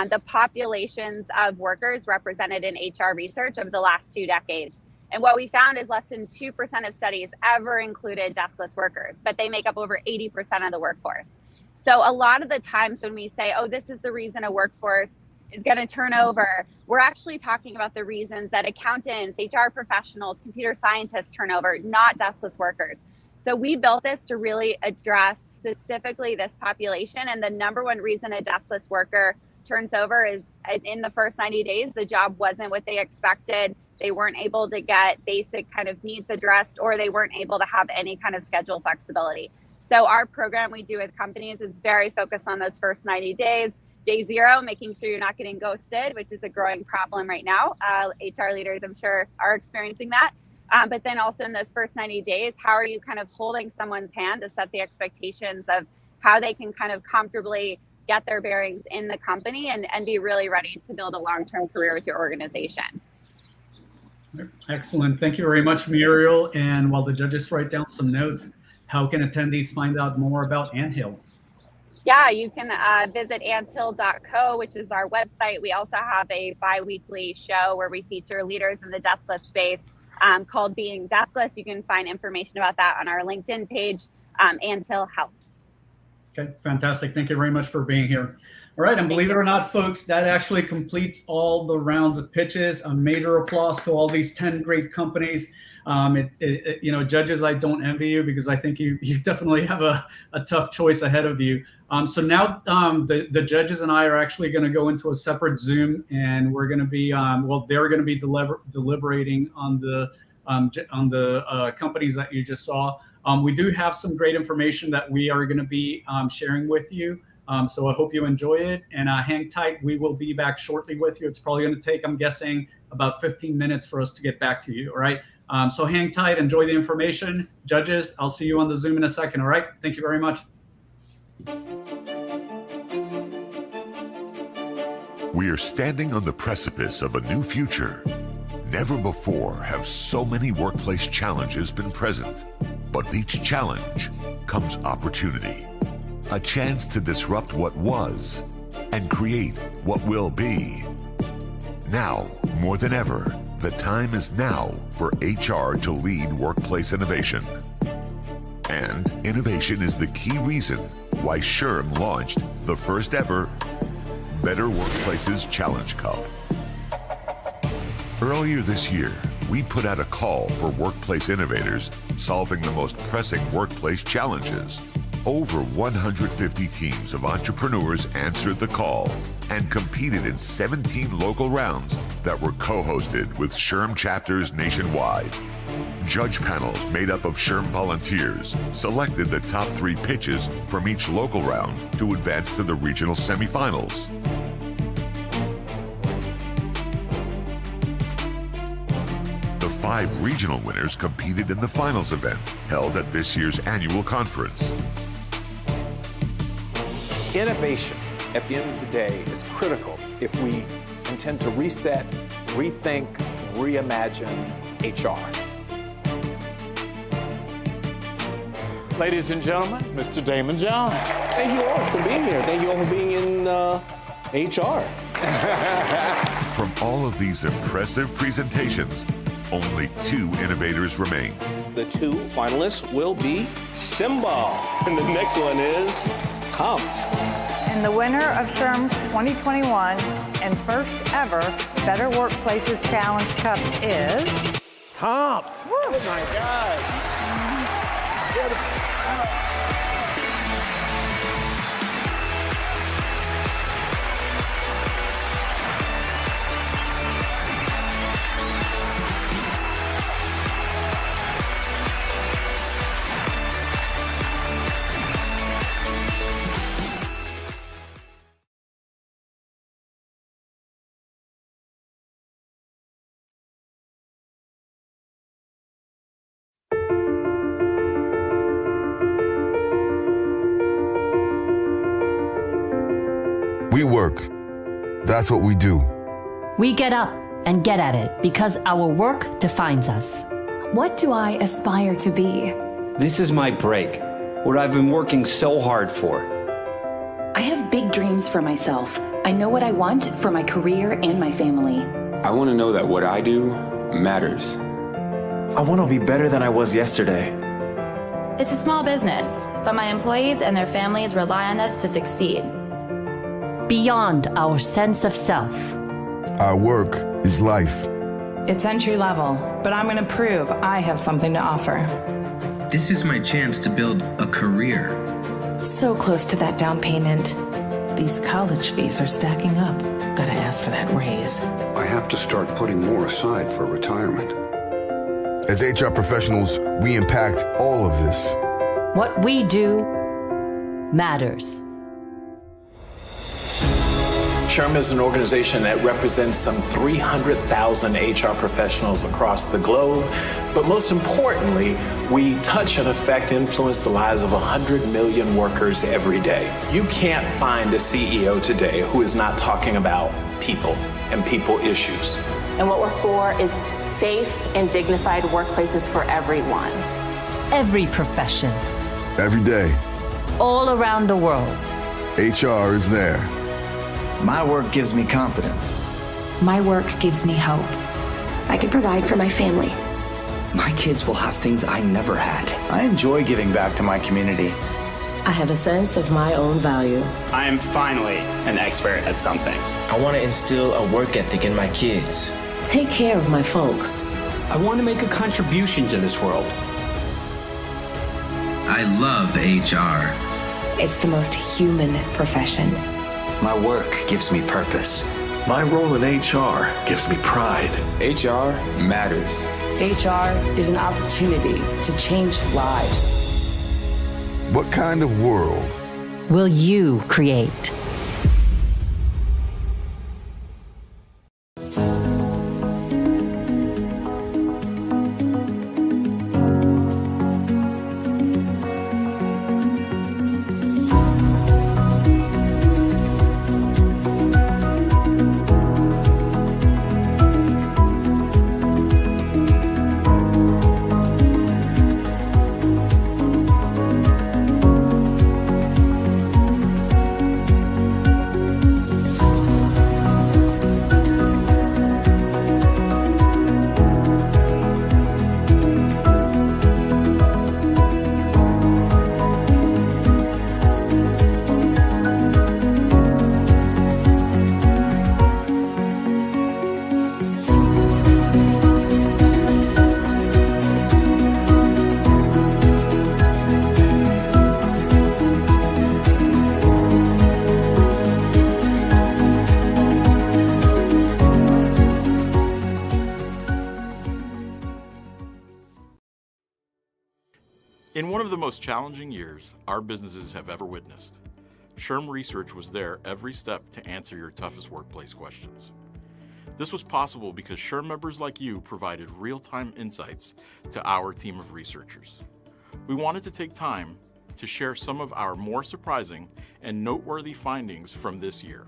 the populations of workers represented in HR research over the last 2 decades. And what we found is less than 2% of studies ever included deskless workers, but they make up over 80% of the workforce. So a lot of the times when we say, oh, this is the reason a workforce is going to turn over, we're actually talking about the reasons that accountants, HR professionals, computer scientists turn over, not deskless workers. So we built this to really address specifically this population. And the number one reason a deskless worker turns over is in the first 90 days, the job wasn't what they expected. they weren't able to get basic kind of needs addressed, or they weren't able to have any kind of schedule flexibility. So our program we do with companies is very focused on those first 90 days. Day 0, making sure you're not getting ghosted, which is a growing problem right now. HR leaders, I'm sure, are experiencing that. But then also in those first 90 days, how are you kind of holding someone's hand to set the expectations of how they can kind of comfortably get their bearings in the company and be really ready to build a long-term career with your organization. Excellent. Thank you very much, Muriel. And while the judges write down some notes, how can attendees find out more about Anthill? Yeah, you can visit anthill.co, which is our website. We also have a bi-weekly show where we feature leaders in the deskless space called Being Deskless. You can find information about that on our LinkedIn page, Anthill Helps. Okay, fantastic. Thank you very much for being here. All right, and believe it or not, folks, that actually completes all the rounds of pitches. A major applause to all these 10 great companies. You know, judges, I don't envy you because I think you definitely have a tough choice ahead of you. So now the judges and I are actually going to go into a separate Zoom, and we're going to be, well, they're going to be deliberating on the companies that you just saw. We do have some great information that we are going to be sharing with you. So I hope you enjoy it, and hang tight. We will be back shortly with you. It's probably going to take, I'm guessing, about 15 minutes for us to get back to you. All right. So hang tight, enjoy the information. Judges, I'll see you on the Zoom in a second. All right. Thank you very much. We are standing on the precipice of a new future. Never before have so many workplace challenges been present. But with each challenge comes opportunity. A chance to disrupt what was and create what will be. Now, more than ever, the time is now for HR to lead workplace innovation. And innovation is the key reason why SHRM launched the first ever Better Workplaces Challenge Cup. Earlier this year, we put out a call for workplace innovators solving the most pressing workplace challenges. Over 150 teams of entrepreneurs answered the call and competed in 17 local rounds that were co-hosted with SHRM chapters nationwide. Judge panels made up of SHRM volunteers selected the top 3 pitches from each local round to advance to the regional semifinals. The 5 regional winners competed in the finals event held at this year's annual conference. Innovation, at the end of the day, is critical if we intend to reset, rethink, reimagine HR. Ladies and gentlemen, Mr. Damon John. Thank you all for being here. Thank you all for being in HR. From all of these impressive presentations, only 2 innovators remain. The 2 finalists will be Simba, and the next one is Compt. And the winner of SHRM's 2021 and first ever Better Workplaces Challenge Cup is Compt. Oh my God. We work. That's what we do. We get up and get at it because our work defines us. What do I aspire to be? This is my break, what I've been working so hard for. I have big dreams for myself. I know what I want for my career and my family. I want to know that what I do matters. I want to be better than I was yesterday. It's a small business, but my employees and their families rely on us to succeed. Beyond our sense of self. Our work is life. It's entry level, but I'm going to prove I have something to offer. This is my chance to build a career. So close to that down payment. These college fees are stacking up. gotta ask for that raise. I have to start putting more aside for retirement. As HR professionals, we impact all of this. What we do matters. SHRM is an organization that represents some 300,000 HR professionals across the globe. But most importantly, we touch and affect, influence the lives of 100 million workers every day. You can't find a CEO today who is not talking about people and people issues. And what we're for is safe and dignified workplaces for everyone. Every profession. Every day. All around the world. HR is there. My work gives me confidence. My work gives me hope. I can provide for my family. My kids will have things I never had. I enjoy giving back to my community. I have a sense of my own value. I am finally an expert at something. I want to instill a work ethic in my kids. Take care of my folks. I want to make a contribution to this world. I love HR. It's the most human profession. My work gives me purpose. My role in HR gives me pride. HR matters. HR is an opportunity to change lives. What kind of world will you create? In one of the most challenging years our businesses have ever witnessed, SHRM Research was there every step to answer your toughest workplace questions. This was possible because SHRM members like you provided real-time insights to our team of researchers. We wanted to take time to share some of our more surprising and noteworthy findings from this year.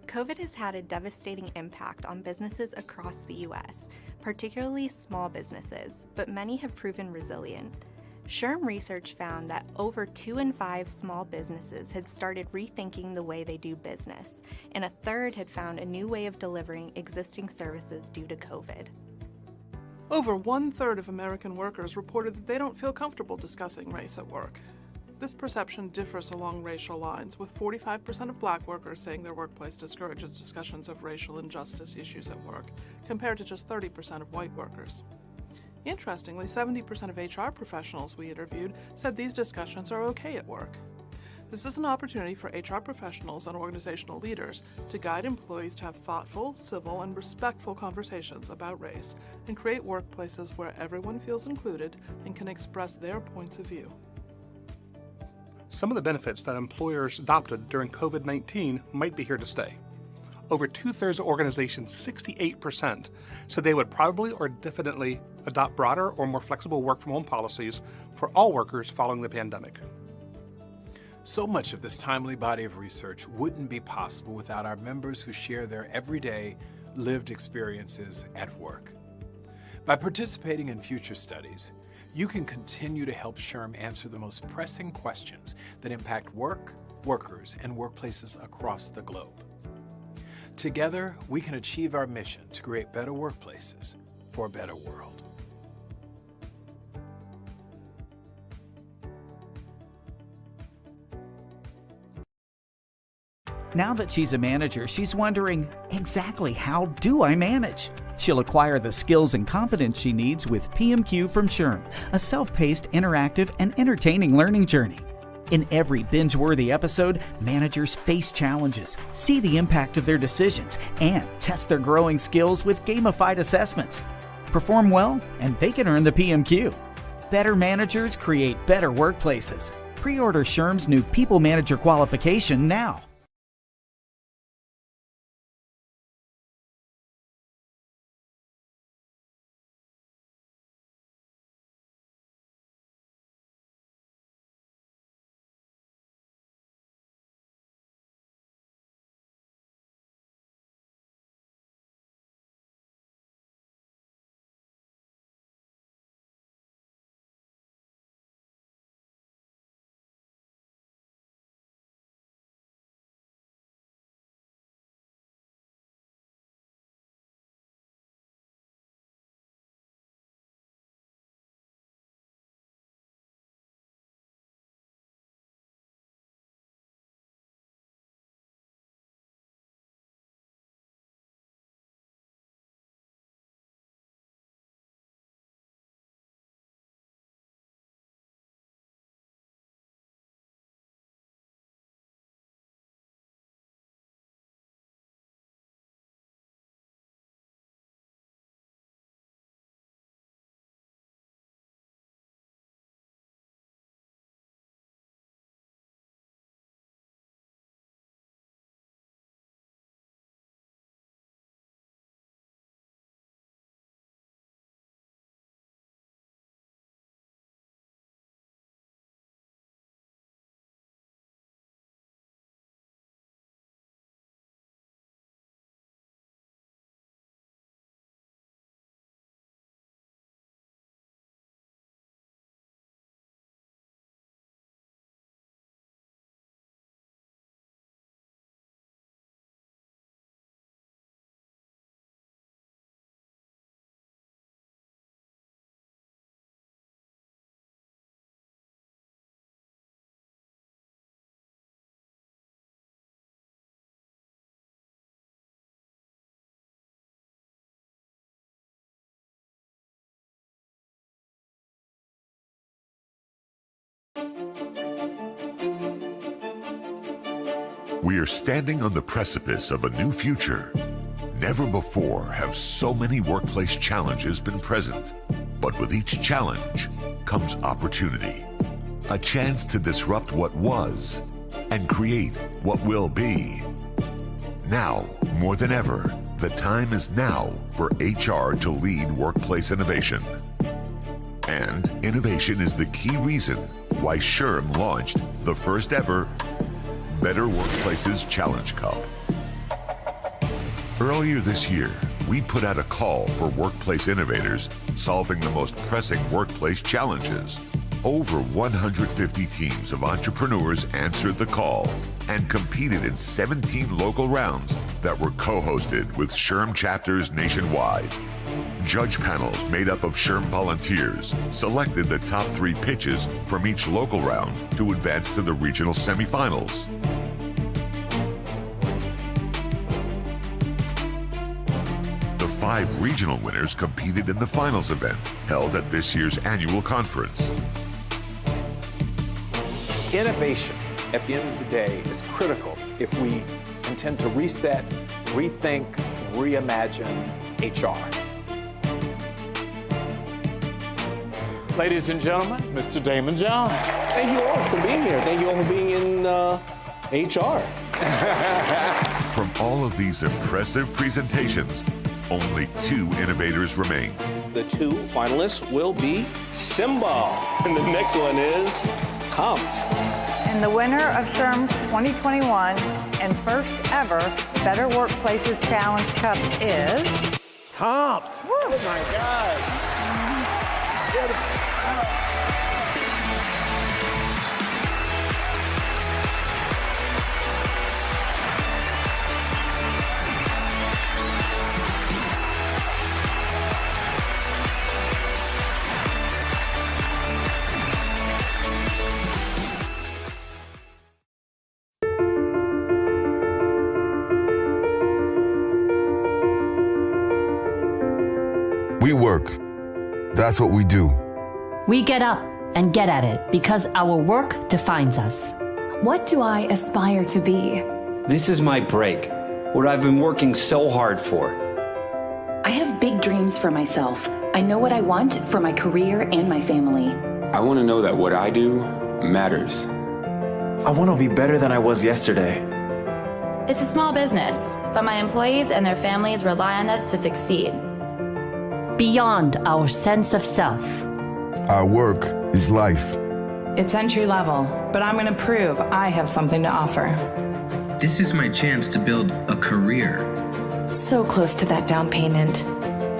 COVID has had a devastating impact on businesses across the U.S., particularly small businesses, but many have proven resilient. SHRM research found that over 2 in 5 small businesses had started rethinking the way they do business, and a third had found a new way of delivering existing services due to COVID. Over 1/3 of American workers reported that they don't feel comfortable discussing race at work. This perception differs along racial lines, with 45% of Black workers saying their workplace discourages discussions of racial injustice issues at work, compared to just 30% of white workers. Interestingly, 70% of HR professionals we interviewed said these discussions are okay at work. This is an opportunity for HR professionals and organizational leaders to guide employees to have thoughtful, civil, and respectful conversations about race and create workplaces where everyone feels included and can express their points of view. Some of the benefits that employers adopted during COVID-19 might be here to stay. Over 2/3 of organizations, 68%, said they would probably or definitely adopt broader or more flexible work-from-home policies for all workers following the pandemic. So much of this timely body of research wouldn't be possible without our members who share their everyday lived experiences at work. By participating in future studies, you can continue to help SHRM answer the most pressing questions that impact work, workers, and workplaces across the globe. Together, we can achieve our mission to create better workplaces for a better world. Now that she's a manager, she's wondering, exactly how do I manage? She'll acquire the skills and confidence she needs with PMQ from SHRM, a self-paced, interactive, and entertaining learning journey. In every binge-worthy episode, managers face challenges, see the impact of their decisions, and test their growing skills with gamified assessments. Perform well, and they can earn the PMQ. Better managers create better workplaces. Pre-order SHRM's new People Manager qualification now. We are standing on the precipice of a new future. Never before have so many workplace challenges been present. But with each challenge comes opportunity. A chance to disrupt what was and create what will be. Now, more than ever, the time is now for HR to lead workplace innovation. And innovation is the key reason why SHRM launched the first ever Better Workplaces Challenge Cup. Earlier this year, we put out a call for workplace innovators solving the most pressing workplace challenges. Over 150 teams of entrepreneurs answered the call and competed in 17 local rounds that were co-hosted with SHRM chapters nationwide. Judge panels made up of SHRM volunteers selected the top 3 pitches from each local round to advance to the regional semifinals. The 5 regional winners competed in the finals event held at this year's annual conference. Innovation, at the end of the day, is critical if we intend to reset, rethink, reimagine HR. Ladies and gentlemen, Mr. Damon John. Thank you all for being here. Thank you all for being in HR. From all of these impressive presentations, only 2 innovators remain. The 2 finalists will be Simba, and the next one is Compt. And the winner of SHRM's 2021 and first ever Better Workplaces Challenge Cup is Compt. Oh my God. We work. That's what we do. We get up and get at it because our work defines us. What do I aspire to be? This is my break, what I've been working so hard for. I have big dreams for myself. I know what I want for my career and my family. I want to know that what I do matters. I want to be better than I was yesterday. It's a small business, but my employees and their families rely on us to succeed. Beyond our sense of self. Our work is life. It's entry level, but I'm going to prove I have something to offer. This is my chance to build a career. So close to that down payment.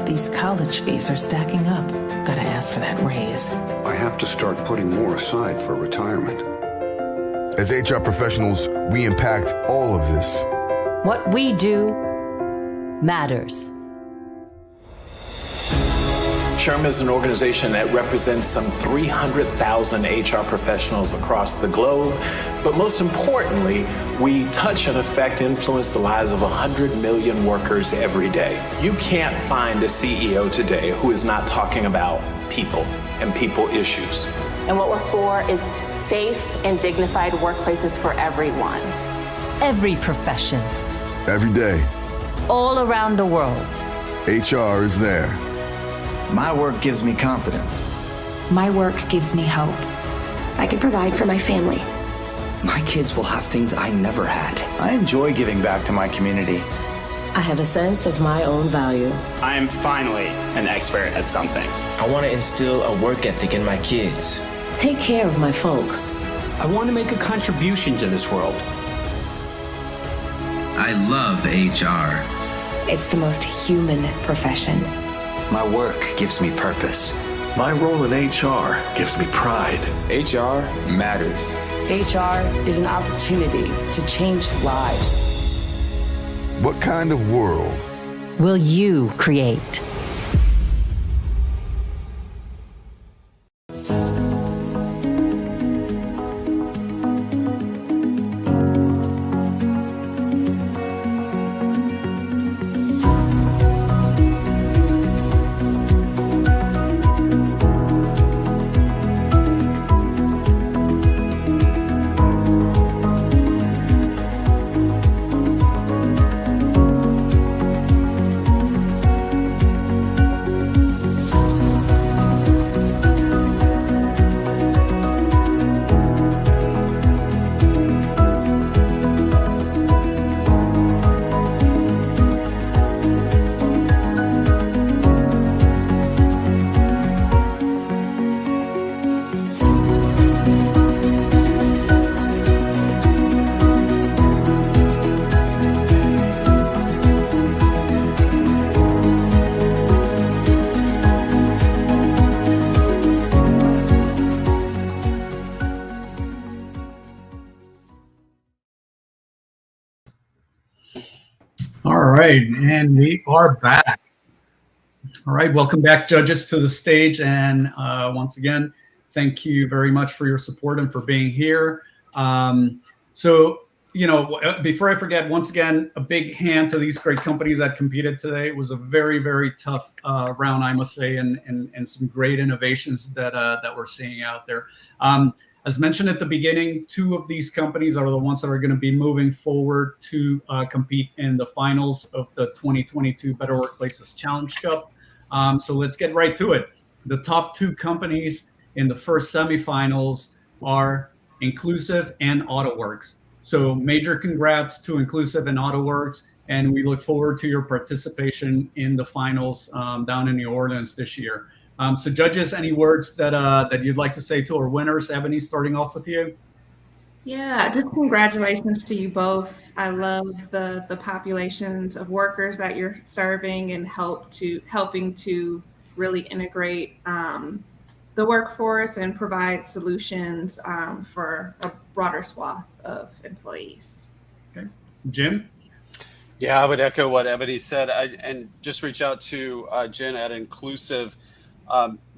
These college fees are stacking up. Gotta ask for that raise. I have to start putting more aside for retirement. As HR professionals, we impact all of this. What we do matters. SHRM is an organization that represents some 300,000 HR professionals across the globe. But most importantly, we touch and affect, influence the lives of 100 million workers every day. You can't find a CEO today who is not talking about people and people issues. And what we're for is safe and dignified workplaces for everyone. Every profession. Every day. All around the world. HR is there. My work gives me confidence. My work gives me hope. I can provide for my family. My kids will have things I never had. I enjoy giving back to my community. I have a sense of my own value. I am finally an expert at something. I want to instill a work ethic in my kids. Take care of my folks. I want to make a contribution to this world. I love HR. It's the most human profession. My work gives me purpose. My role in HR gives me pride. HR matters. HR is an opportunity to change lives. What kind of world will you create? All right, and we are back. All right, welcome back, judges, to the stage. And once again, thank you very much for your support and for being here. So, you know, before I forget, once again, a big hand to these great companies that competed today. It was a very, very tough round, I must say, and some great innovations that we're seeing out there. As mentioned at the beginning, 2 of these companies are the ones that are going to be moving forward to compete in the finals of the 2022 Better Workplaces Challenge Cup. So let's get right to it. The top 2 companies in the first semifinals are Inclusive and AutoWorks. So major congrats to Inclusive and AutoWorks, and we look forward to your participation in the finals down in New Orleans this year. So judges, any words that you'd like to say to our winners? Ebony, starting off with you. Yeah, just congratulations to you both. I love the populations of workers that you're serving and helping to really integrate the workforce and provide solutions for a broader swath of employees. Okay, Jim? Yeah, I would echo what Ebony said, and just reach out to Jen at Inclusive.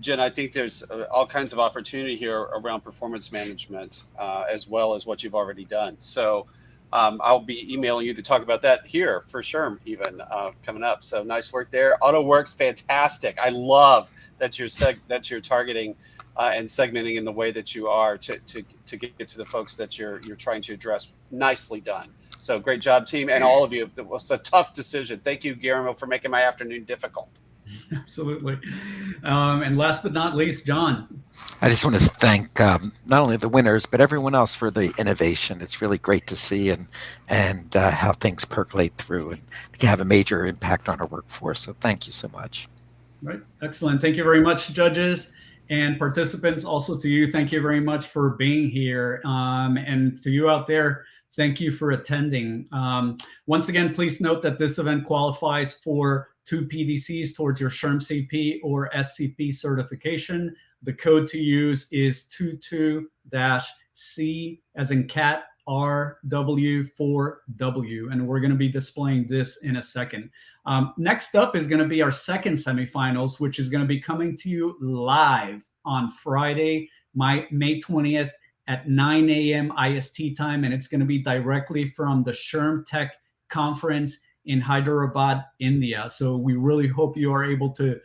Jen, I think there's all kinds of opportunity here around performance management, as well as what you've already done. So I'll be emailing you to talk about that here for SHRM even coming up. So nice work there. AutoWorks, fantastic. I love that you're targeting and segmenting in the way that you are to get to the folks that you're trying to address. Nicely done. So great job, team, and all of you. It was a tough decision. Thank you, Guillermo, for making my afternoon difficult. Absolutely. And last but not least, John. I just want to thank not only the winners, but everyone else for the innovation. It's really great to see and how things percolate through and can have a major impact on our workforce. So thank you so much. Right. Excellent. Thank you very much, judges and participants. Also to you, thank you very much for being here. And to you out there, thank you for attending. Once again, please note that this event qualifies for 2 PDCs towards your SHRM CP or SCP certification. The code to use is 22-C as in cat RW4W, and we're going to be displaying this in a second. Next up is going to be our second semifinals, which is going to be coming to you live on Friday, May 20th at 9 a.m. IST time, and it's going to be directly from the SHRM Tech Conference in Hyderabad, India. So we really hope you are able to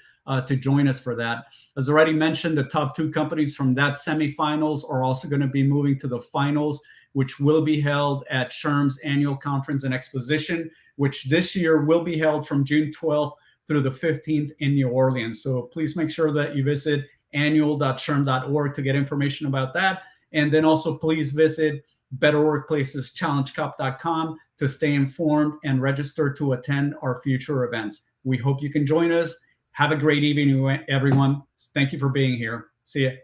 join us for that. As already mentioned, the top 2 companies from that semifinals are also going to be moving to the finals, which will be held at SHRM's annual conference and exposition, which this year will be held from June 12th through the 15th in New Orleans. So please make sure that you visit annual.shrm.org to get information about that. And then also please visit betterworkplaceschallengecup.com to stay informed and register to attend our future events. We hope you can join us. Have a great evening, everyone. Thank you for being here. See you.